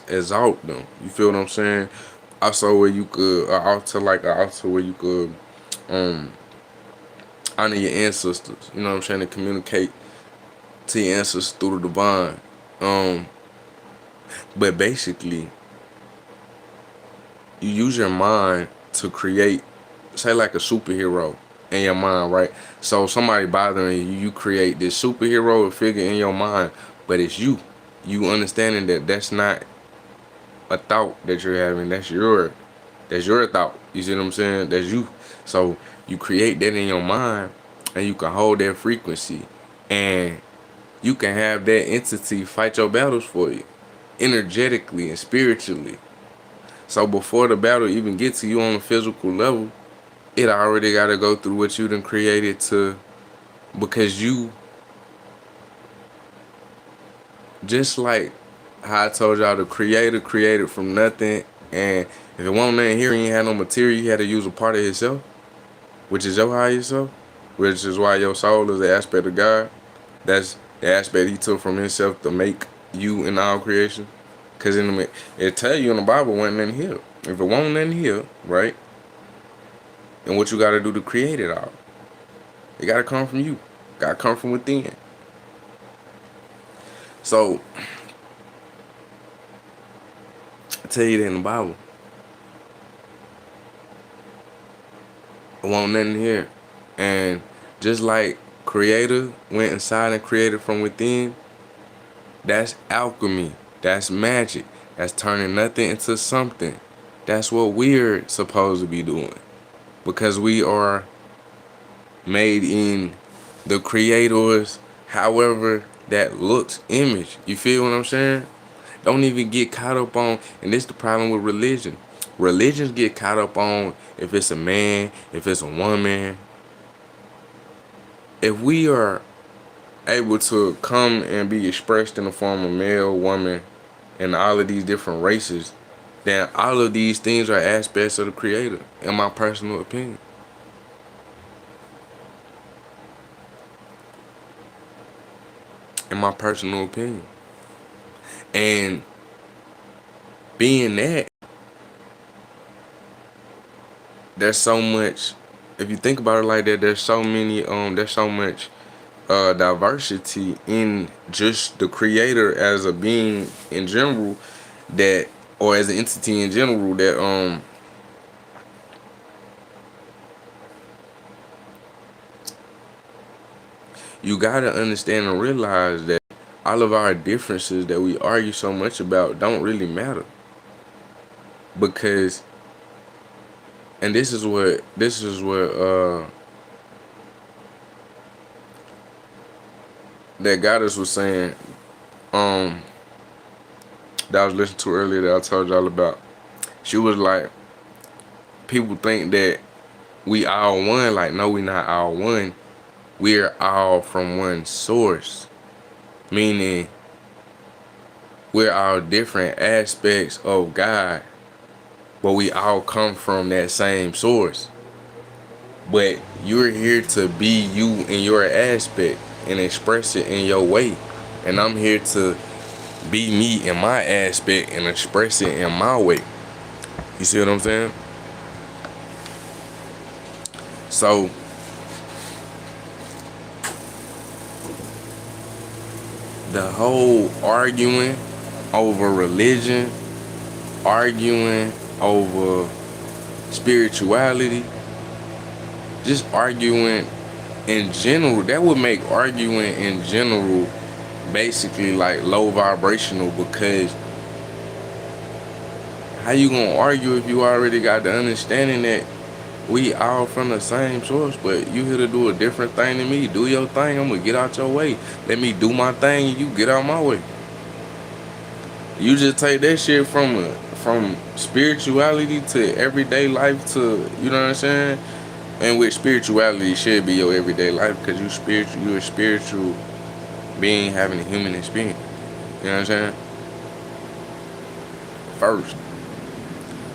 [SPEAKER 1] exalt them. You feel what I'm saying? Also, where you could an altar where you could honor your ancestors. You know what I'm saying? To communicate to your ancestors through the divine. But basically, you use your mind to create, say, like a superhero in your mind, right? So somebody bothering you, you create this superhero figure in your mind, but it's you. You understanding that that's not a thought that you're having. That's your thought. You see what I'm saying? That's you. So you create that in your mind, and you can hold that frequency, and you can have that entity fight your battles for you, energetically and spiritually. So before the battle even gets to you on a physical level, it already got to go through what you done created to, because you, just like how I told y'all, the creator created from nothing, and if it wasn't nothing here and you had no material, you had to use a part of yourself, which is your higher self, which is why your soul is the aspect of God. That's the aspect he took from himself to make you in all creation. Because it tell you in the Bible, wasn't nothing here. If it wasn't nothing here, right? And what you got to do to create it all? It got to come from you. Got to come from within. So, I tell you that in the Bible. It wasn't nothing here. And just like Creator went inside and created from within, that's alchemy. That's magic. That's turning nothing into something. That's what we're supposed to be doing. Because we are made in the Creator's, however that looks, image. You feel what I'm saying? Don't even get caught up on, and this is the problem with religion. Religions get caught up on if it's a man, if it's a woman. If we are able to come and be expressed in the form of male, woman, and all of these different races, then all of these things are aspects of the creator, in my personal opinion. In my personal opinion. And being that, there's so much, if you think about it like that, there's so much diversity in just the creator as a being in general, that, or as an entity in general, that you gotta understand and realize that all of our differences that we argue so much about don't really matter. Because, and this is what that goddess was saying, um that I was listening to earlier, that I told y'all about. She was like, people think that we all one. Like, no, we not all one. We're all from one source. Meaning, we're all different aspects of God, but we all come from that same source. But you're here to be you in your aspect and express it in your way. And I'm here to be me in my aspect and express it in my way. You see what I'm saying? So, the whole arguing over religion, arguing over spirituality, just arguing in general, that would make arguing in general basically like low vibrational. Because how you gonna argue if you already got the understanding that we all from the same source, but you here to do a different thing than me? Do your thing, I'm gonna get out your way. Let me do my thing and you get out my way. You just take that shit from spirituality to everyday life to, you know what I'm saying? And with spirituality should be your everyday life, because you're a spiritual being having a human experience. You know what I'm saying? First.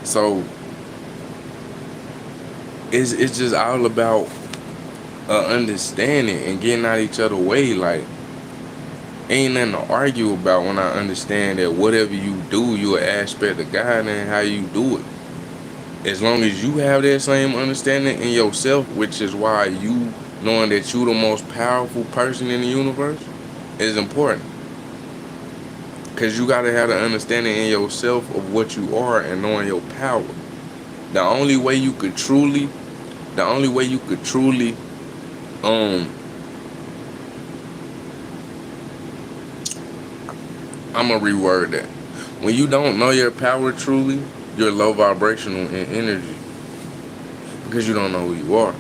[SPEAKER 1] So it's just all about understanding and getting out each other's way. Like, ain't nothing to argue about when I understand that whatever you do, you're an aspect of God and how you do it. As long as you have that same understanding in yourself, which is why you knowing that you the most powerful person in the universe is important. Because you gotta have the understanding in yourself of what you are and knowing your power. The only way you could truly, I'ma reword that. When you don't know your power truly, you're low vibrational in energy. Because you don't know who you are.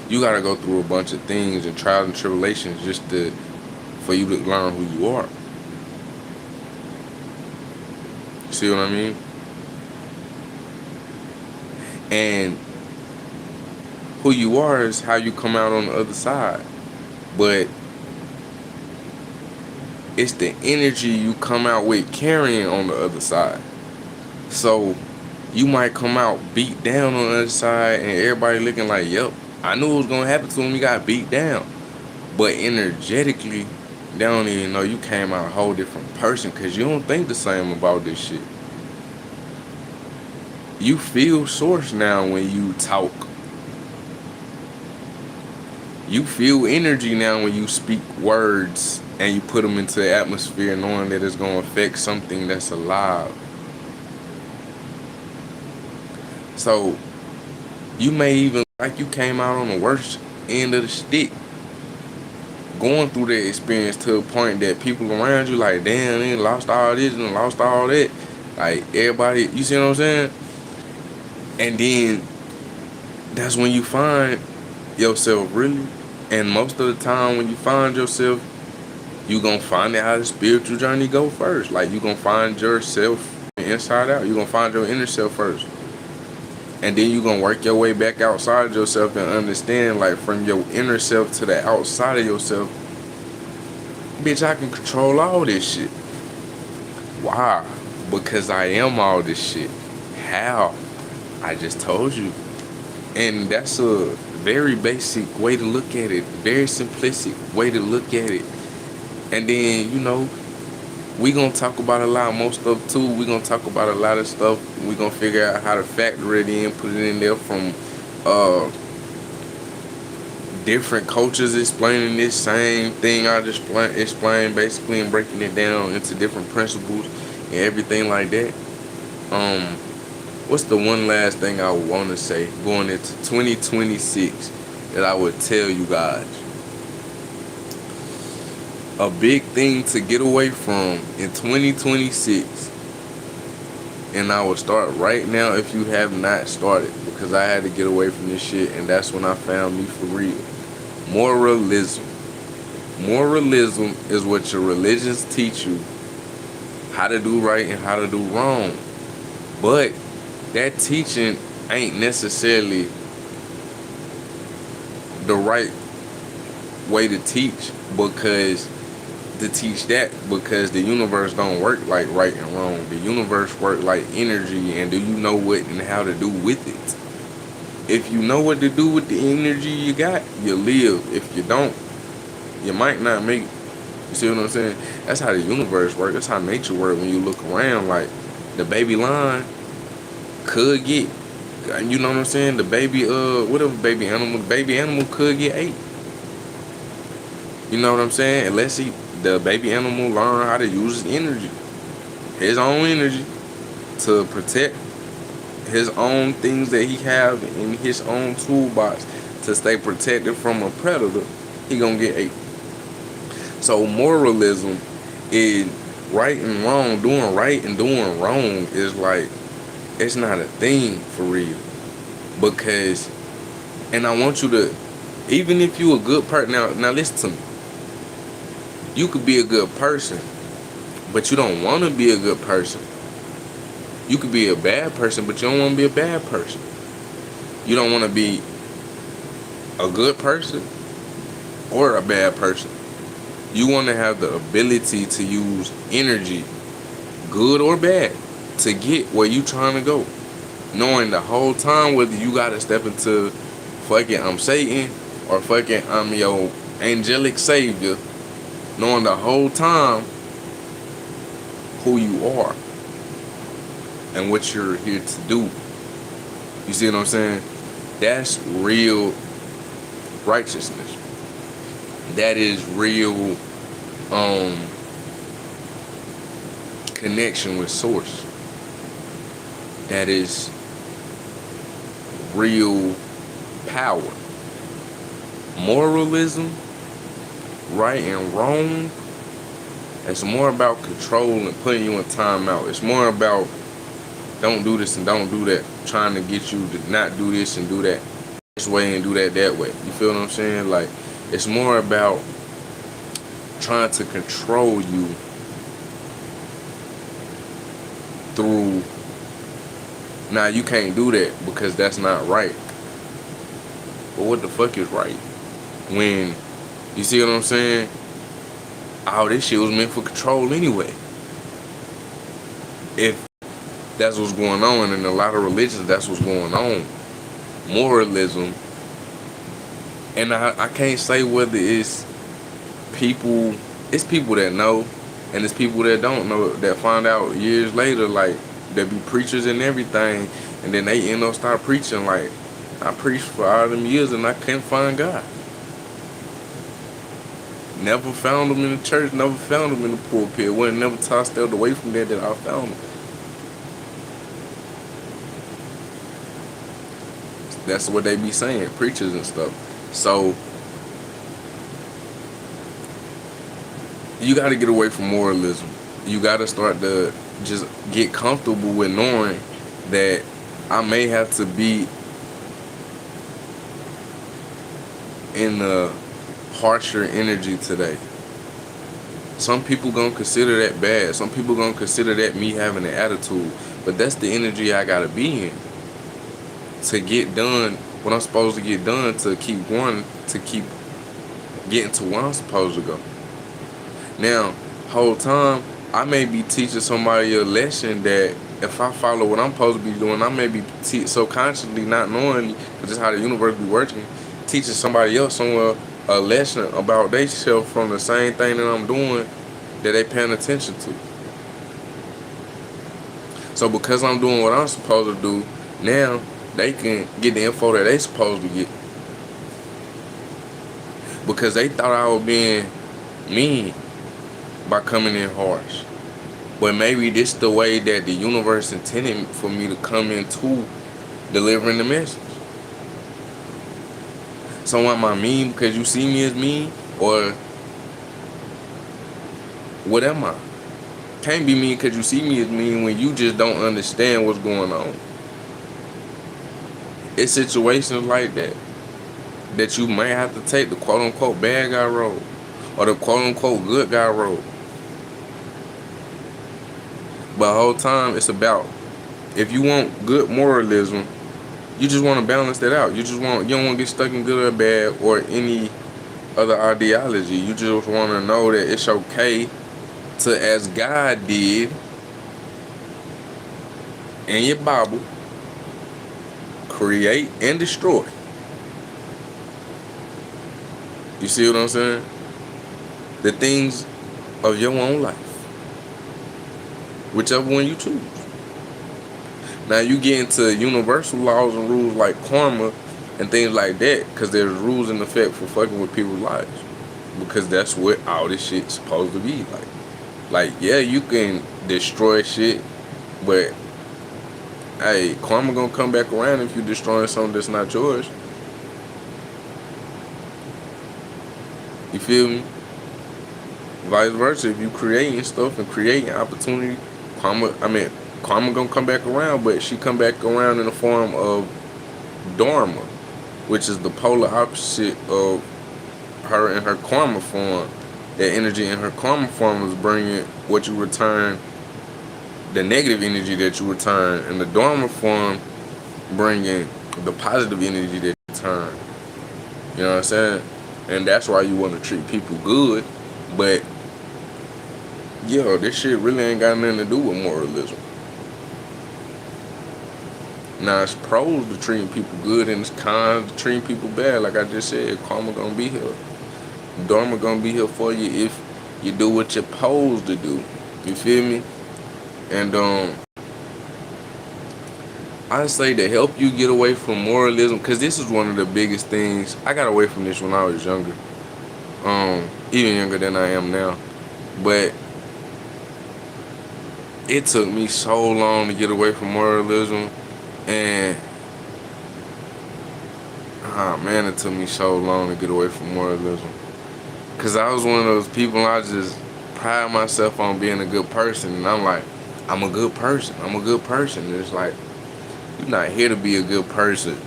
[SPEAKER 1] You gotta go through a bunch of things and trials and tribulations for you to learn who you are. See what I mean? And who you are is how you come out on the other side. But it's the energy you come out with carrying on the other side. So you might come out beat down on the other side and everybody looking like, yep, I knew it was gonna happen to him, he got beat down. But energetically, they don't even know you came out a whole different person, because you don't think the same about this shit. You feel source now when you talk. You feel energy now when you speak words and you put them into the atmosphere, knowing that it's going to affect something that's alive. So you may even, like, you came out on the worst end of the stick, going through that experience to a point that people around you like, damn, they lost all this and lost all that. Like, everybody, you see what I'm saying? And then that's when you find yourself, really. And most of the time when you find yourself, you gonna find out how the spiritual journey go first. Like, you gonna find yourself inside out. You gonna find your inner self first. And then you gonna work your way back outside yourself and understand, like, from your inner self to the outside of yourself, bitch, I can control all this shit. Why? Because I am all this shit. How? I just told you. And that's a very basic way to look at it. Very simplistic way to look at it. And then, we gonna talk about a lot more stuff too. We gonna talk about a lot of stuff. We gonna figure out how to factor it in, put it in there from uh different cultures explaining this same thing I just explained basically, and breaking it down into different principles and everything like that. Um, what's the one last thing I would want to say going into 2026 that I would tell you guys? A big thing to get away from in 2026, and I will start right now if you have not started, because I had to get away from this shit, and that's when I found me for real. Moralism. Moralism is what your religions teach you how to do right and how to do wrong. But that teaching ain't necessarily the right way to teach, because the universe don't work like right and wrong. The universe work like energy, and do you know what and how to do with it? If you know what to do with the energy you got, you live. If you don't, you might not make it. You see what I'm saying? That's how the universe works. That's how nature works. When you look around, like the baby lion could get, you know what I'm saying? The baby, whatever the baby animal could get ate. You know what I'm saying? Unless the baby animal learn how to use his own energy, to protect his own things that he have in his own toolbox to stay protected from a predator, he gonna get ate. So moralism is right and wrong. Doing right and doing wrong is like, it's not a thing for real. Because, and I want you to, even if you a good person, now listen to me. You could be a good person, but you don't want to be a good person. You could be a bad person, but you don't want to be a bad person. You don't want to be a good person or a bad person. You want to have the ability to use energy, good or bad, to get where you trying to go. Knowing the whole time whether you got to step into fucking I'm Satan or fucking I'm your angelic savior. Knowing the whole time who you are and what you're here to do. You see what I'm saying? That's real righteousness. That is real connection with source. That is real power. Moralism, right and wrong, it's more about control and putting you in timeout. It's more about don't do this and don't do that, trying to get you to not do this and do that this way and do that way. You feel what I'm saying? Like, it's more about trying to control you through, now you can't do that because that's not right. But what the fuck is right? When, you see what I'm saying? Oh, this shit was meant for control anyway. If that's what's going on, and in a lot of religions, that's what's going on. Moralism. And I can't say whether it's people that know, and it's people that don't know, that find out years later, like, they be preachers and everything, and then they end up start preaching, like, I preached for all them years and I couldn't find God. Never found him in the church, never found him in the pulpit. Wasn't never tossed out away from there that I found him. That's what they be saying, preachers and stuff. So you got to get away from moralism. You got to start to just get comfortable with knowing that I may have to be in a harsher energy today. Some people gonna consider that bad. Some people gonna consider that me having an attitude. But that's the energy I gotta be in to get done what I'm supposed to get done, to keep going, to keep getting to where I'm supposed to go. Now, whole time, I may be teaching somebody a lesson that if I follow what I'm supposed to be doing, I may be subconsciously, not knowingly, because this is how the universe be working, teaching somebody else somewhere a lesson about themselves from the same thing that I'm doing that they paying attention to. So because I'm doing what I'm supposed to do, now they can get the info that they supposed to get. Because they thought I was being mean by coming in harsh. But maybe this the way that the universe intended for me to come into delivering the message. So am I mean because you see me as mean? Or what am I? Can't be mean because you see me as mean when you just don't understand what's going on. It's situations like that you may have to take the quote unquote bad guy road or the quote unquote good guy road. But the whole time it's about, if you want good moralism, you just want to balance that out. You don't want to get stuck in good or bad or any other ideology. You just want to know that it's okay to, as God did in your Bible, create and destroy. You see what I'm saying? The things of your own life. Whichever one you choose. Now you get into universal laws and rules like karma and things like that, because there's rules in effect for fucking with people's lives. Because that's what all this shit's supposed to be like. Like, yeah, you can destroy shit, but hey, karma gonna come back around if you destroying something that's not yours. You feel me? Vice versa, if you creating stuff and creating opportunity, karma gonna come back around, but she come back around in the form of dharma, which is the polar opposite of her in her karma form. That energy in her karma form is bringing what you return, the negative energy that you return, and the dharma form bringing the positive energy that you return. You know what I'm saying? And that's why you want to treat people good, but yo, this shit really ain't got nothing to do with moralism. Now, it's pros to treating people good and it's cons to treating people bad. Like I just said, karma gonna be here. Dharma gonna be here for you if you do what you're supposed to do. You feel me? And I say to help you get away from moralism, because this is one of the biggest things. I got away from this when I was younger. Even younger than I am now. But it took me so long to get away from moralism. And man, it took me so long to get away from moralism. Cause I was one of those people, I just pride myself on being a good person. And I'm like, I'm a good person. I'm a good person. And it's like, you're not here to be a good person.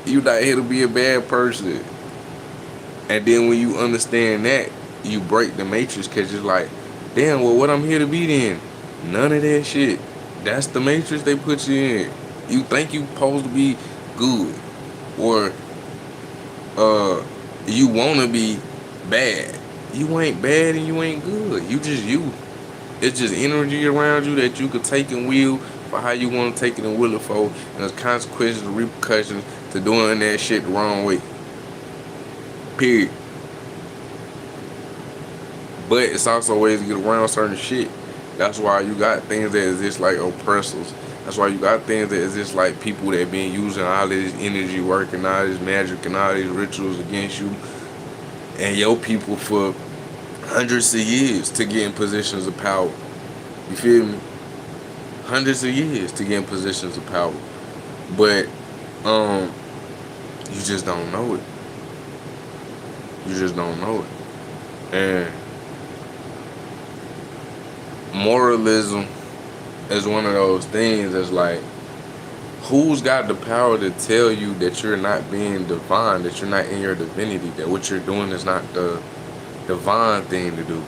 [SPEAKER 1] You're not here to be a bad person. And then when you understand that, you break the matrix, cause it's like, damn, well, what I'm here to be then? None of that shit. That's the matrix they put you in. You think you supposed to be good, or you wanna be bad. You ain't bad and you ain't good. You just you. It's just energy around you that you could take and wheel for how you want to take it and will it for, and there's consequences and repercussions to doing that shit the wrong way. Period. But it's also ways to get around certain shit. That's why you got things that exist like oppressors. That's why you got things that exist like people that been using all this energy working, all this magic and all these rituals against you and your people for hundreds of years to get in positions of power. You feel me? Hundreds of years to get in positions of power. But you just don't know it. You just don't know it. And moralism is one of those things that's like, who's got the power to tell you that you're not being divine, that you're not in your divinity, that what you're doing is not the divine thing to do?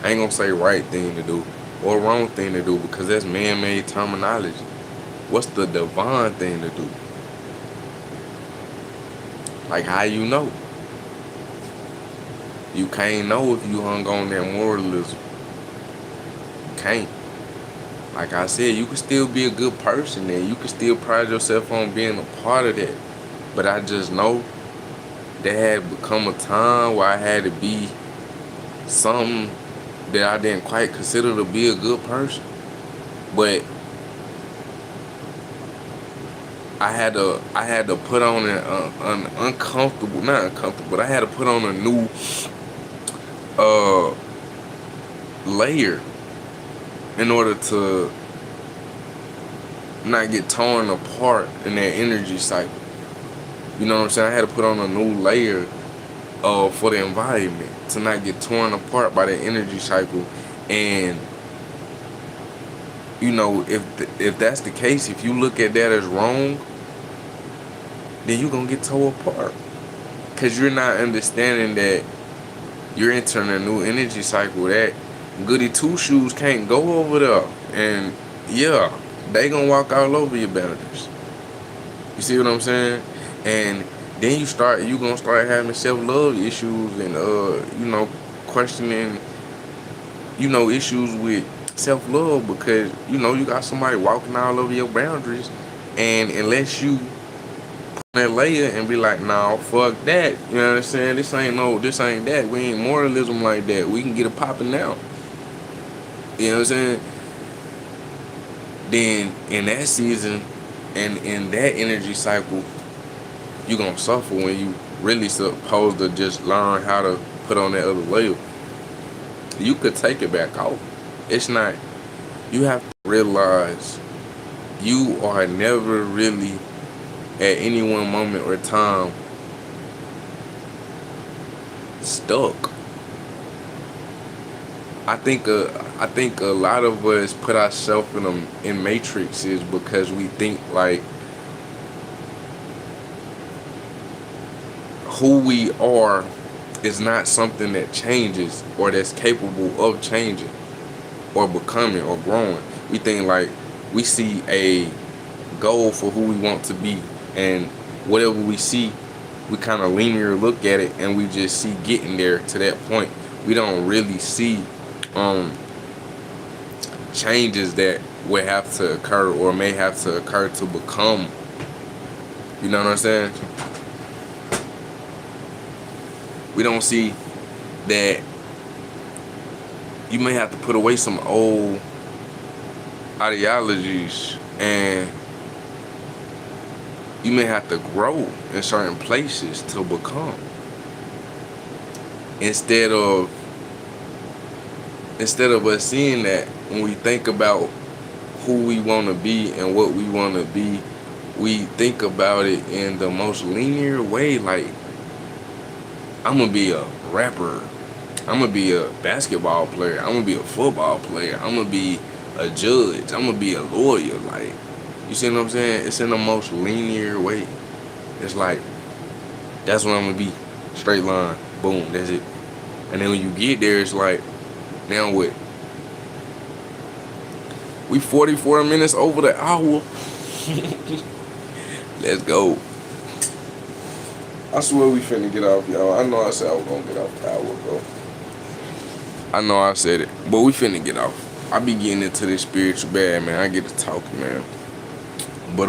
[SPEAKER 1] I ain't gonna say right thing to do or wrong thing to do, because that's man-made terminology. What's the divine thing to do? Like, how you know? You can't know if you hung on that moralism. can't. Like I said, you can still be a good person and you can still pride yourself on being a part of that. But I just know there had become a time where I had to be something that I didn't quite consider to be a good person. But I had to put on an uncomfortable, not uncomfortable, but I had to put on a new uh layer in order to not get torn apart in that energy cycle. You know what I'm saying? I had to put on a new layer for the environment to not get torn apart by the energy cycle. And you know, if that's the case, if you look at that as wrong, then you're gonna get tore apart. Cause you're not understanding that you're entering a new energy cycle that goody two shoes can't go over there. And yeah, they gonna walk all over your boundaries. You see what I'm saying? And then you gonna start having self-love issues and questioning, issues with self-love because you got somebody walking all over your boundaries, and unless you put that layer and be like, nah, fuck that, you know what I'm saying? This ain't that. We ain't moralism like that. We can get it popping now. You know what I'm saying? Then in that season and in that energy cycle, you gonna suffer when you really supposed to just learn how to put on that other layer. You could take it back off. It's not. You have to realize you are never really at any one moment or time stuck. I think a lot of us put ourselves in matrices because we think like who we are is not something that changes or that's capable of changing or becoming or growing. We think like we see a goal for who we want to be, and whatever we see, we kind of linear look at it and we just see getting there to that point. We don't really see changes that would have to occur or may have to occur to become. You know what I'm saying? We don't see that you may have to put away some old ideologies and you may have to grow in certain places to become. Instead of us seeing that when we think about who we want to be and what we want to be, we think about it in the most linear way. Like, I'm going to be a rapper. I'm going to be a basketball player. I'm going to be a football player. I'm going to be a judge. I'm going to be a lawyer. Like, you see what I'm saying? It's in the most linear way. It's like, that's what I'm going to be. Straight line. Boom. That's it. And then when you get there, it's like, now what? We 44 minutes over the hour. Let's go. I swear we finna get off, y'all. I know I said I was gonna get off the hour ago. I know I said it, but we finna get off. I be getting into this spiritual bad, man. I get to talking, man. But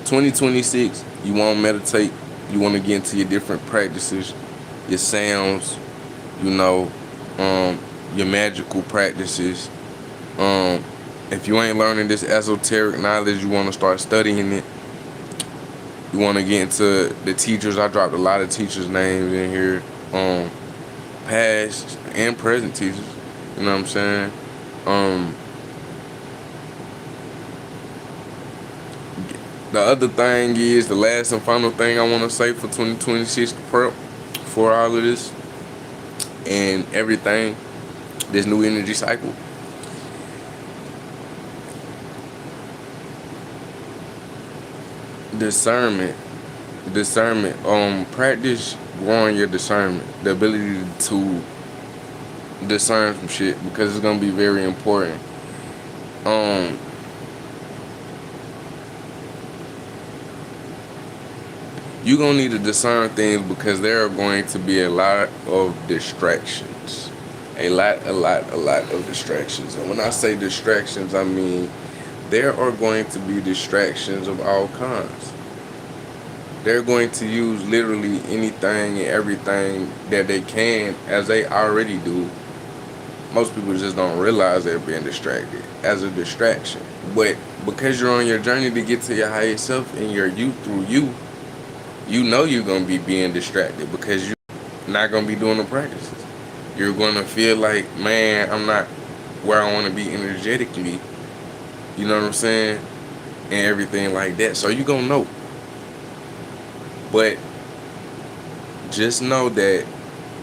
[SPEAKER 1] 2026, you wanna meditate, you wanna get into your different practices, your sounds, your magical practices. If you ain't learning this esoteric knowledge, you wanna start studying it. You want to get into the teachers. I dropped a lot of teachers' names in here, past and present teachers. You know what I'm saying? The other thing is, the last and final thing I want to say for 2026 prep for all of this and everything, this new energy cycle. Discernment. Practice growing your discernment, the ability to discern some shit, because it's gonna be very important. You're gonna need to discern things because there are going to be a lot of distractions. A lot of distractions. And when I say distractions, I mean there are going to be distractions of all kinds. They're going to use literally anything and everything that they can, as they already do. Most people just don't realize they're being distracted as a distraction. But because you're on your journey to get to your highest self and your you through you, you know you're gonna be being distracted because you're not gonna be doing the practices. You're gonna feel like, man, I'm not where I wanna be energetically, you know what I'm saying? And everything like that. So you gonna know. But just know that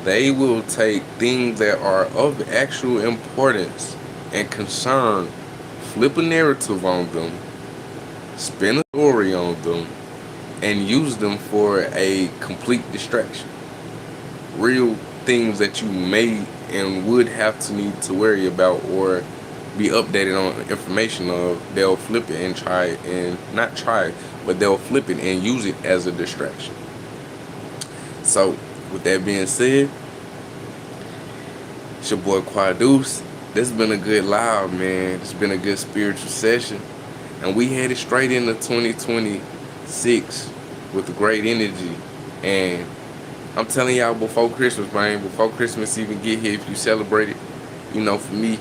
[SPEAKER 1] they will take things that are of actual importance and concern, flip a narrative on them, spin a story on them, and use them for a complete distraction. Real things that you may and would have to need to worry about or be updated on information of, they'll flip it and try it, and not try it, but they'll flip it and use it as a distraction. So, with that being said, it's your boy Quadeuce. This has been a good live, man. It's been a good spiritual session. And we headed straight into 2026 with great energy. And I'm telling y'all, before Christmas, man, before Christmas even get here, if you celebrate it, you know, for me,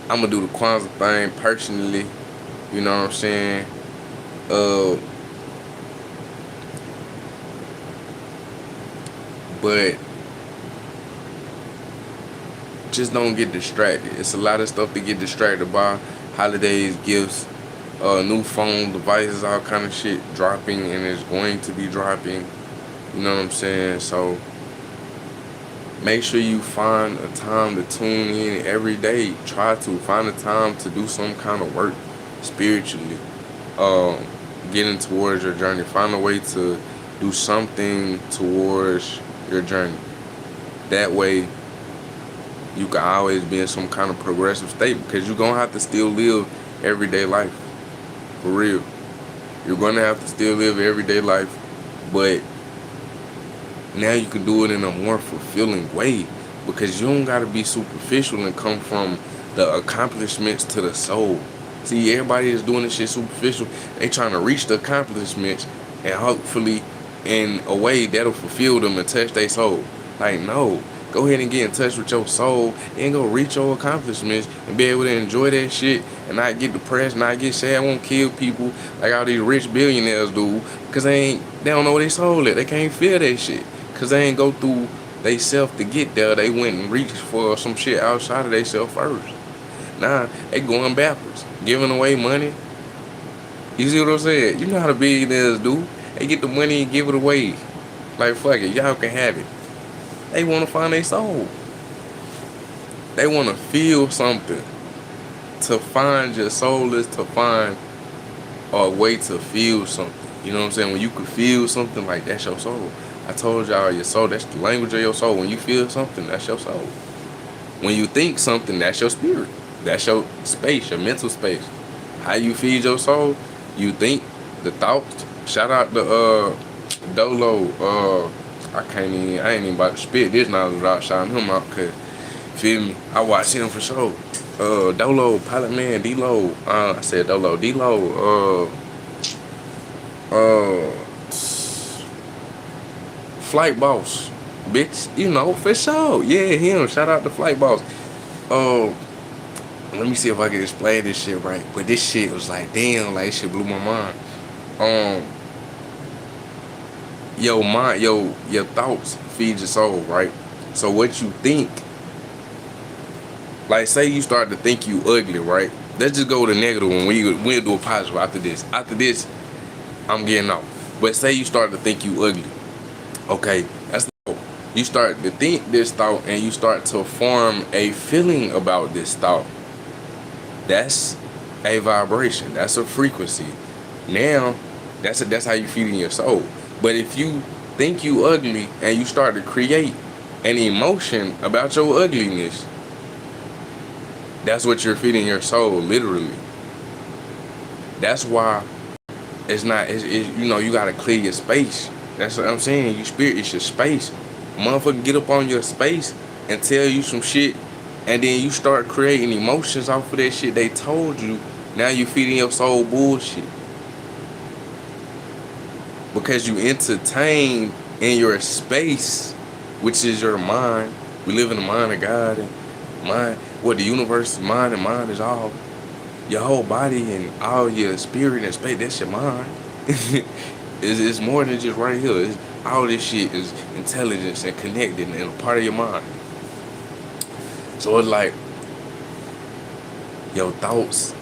[SPEAKER 1] I'm going to do the Kwanzaa thing personally. You know what I'm saying? But just don't get distracted. It's a lot of stuff to get distracted by. Holidays, gifts, new phone devices, all kind of shit dropping, and it's going to be dropping. You know what I'm saying? So make sure you find a time to tune in every day. Try to find a time to do some kind of work spiritually, getting towards your journey. Find a way to do something towards your journey. That way you can always be in some kind of progressive state, because you're going to have to still live everyday life. For real. You're going to have to still live everyday life, but now you can do it in a more fulfilling way, because you don't got to be superficial and come from the accomplishments to the soul. See, everybody is doing this shit superficial. They trying to reach the accomplishments, and hopefully in a way that'll fulfill them and touch their soul. Like, no. Go ahead and get in touch with your soul and go reach your accomplishments and be able to enjoy that shit and not get depressed, not get sad, won't kill people like all these rich billionaires do, because they don't know where they soul at. They can't feel that shit because they ain't go through they self to get there. They went and reached for some shit outside of they self first. Nah, they going backwards, giving away money. You see what I'm saying? You know how the billionaires do. They get the money and give it away. Like, fuck it, y'all can have it. They want to find their soul. They want to feel something. To find your soul is to find a way to feel something. You know what I'm saying? When you can feel something, like, that's your soul. I told y'all, your soul, that's the language of your soul. When you feel something, that's your soul. When you think something, that's your spirit. That's your space, your mental space. How you feed your soul? You think, the thoughts. Shout out to Dolo. I ain't even about to spit this knowledge without shouting him out, cause, feel me, I watch him for sure. Dolo, Pilot Man, D-Lo, I said Dolo, D-Lo, Flight Boss, bitch, you know, for sure. Yeah, him, shout out to Flight Boss. Let me see if I can explain this shit right, but this shit was like, damn, like, this shit blew my mind. Your mind, your thoughts feed your soul, right? So what you think, like, say you start to think you ugly, right? Let's just go to negative one. We'll do a positive after this. After this, I'm getting off. But say you start to think you ugly. Okay, that's the thought. You start to think this thought and you start to form a feeling about this thought. That's a vibration. That's a frequency. Now, that's how you feed in your soul. But if you think you ugly and you start to create an emotion about your ugliness, that's what you're feeding your soul, literally. That's why it's not, you know, you gotta clear your space. That's what I'm saying. You spirit, it's your space. Motherfucker, get up on your space and tell you some shit, and then you start creating emotions off of that shit they told you. Now you feeding your soul bullshit because you entertain in your space, which is your mind. We live in the mind of God, and mind, what the universe is mind, and mind is all your whole body and all your spirit and space. That's your mind. It's more than just right here. All this shit is intelligence and connected and a part of your mind. So it's like your thoughts.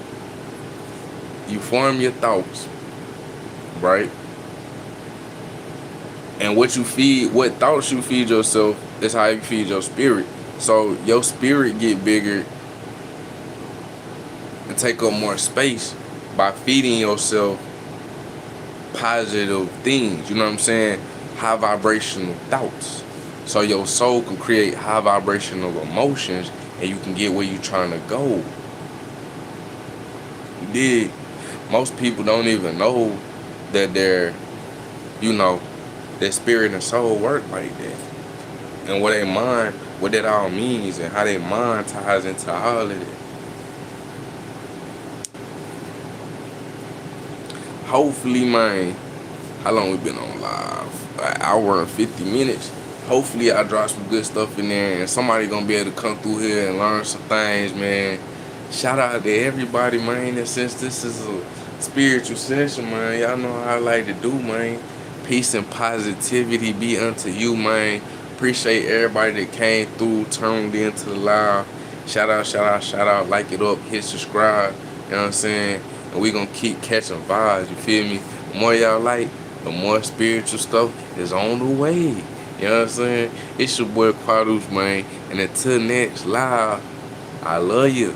[SPEAKER 1] You form your thoughts, right? And what thoughts you feed yourself is how you feed your spirit. So your spirit get bigger and take up more space by feeding yourself positive things. You know what I'm saying? High vibrational thoughts. So your soul can create high vibrational emotions, and you can get where you're trying to go. You dig? Most people don't even know that their spirit and soul work like that. And what that all means, and how their mind ties into all of it. Hopefully, man, how long we been on live? An hour and 50 minutes. Hopefully I drop some good stuff in there, and somebody gonna be able to come through here and learn some things, man. Shout out to everybody, man. And since this is a spiritual session, man, y'all know how I like to do, man. Peace and positivity be unto you, man. Appreciate everybody that came through, tuned into the live. Shout out, shout out, shout out. Like it up, hit subscribe. You know what I'm saying? And we gonna keep catching vibes, you feel me? The more y'all like, the more spiritual stuff is on the way. You know what I'm saying? It's your boy Quadeuce, man. And until next live, I love you.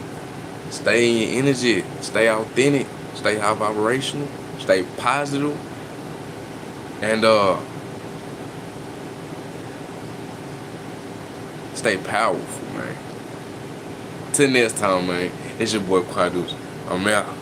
[SPEAKER 1] Stay in your energy. Stay authentic. Stay high vibrational. Stay positive. And stay powerful, man. Till next time, man. It's your boy Quadeuce. I'm out.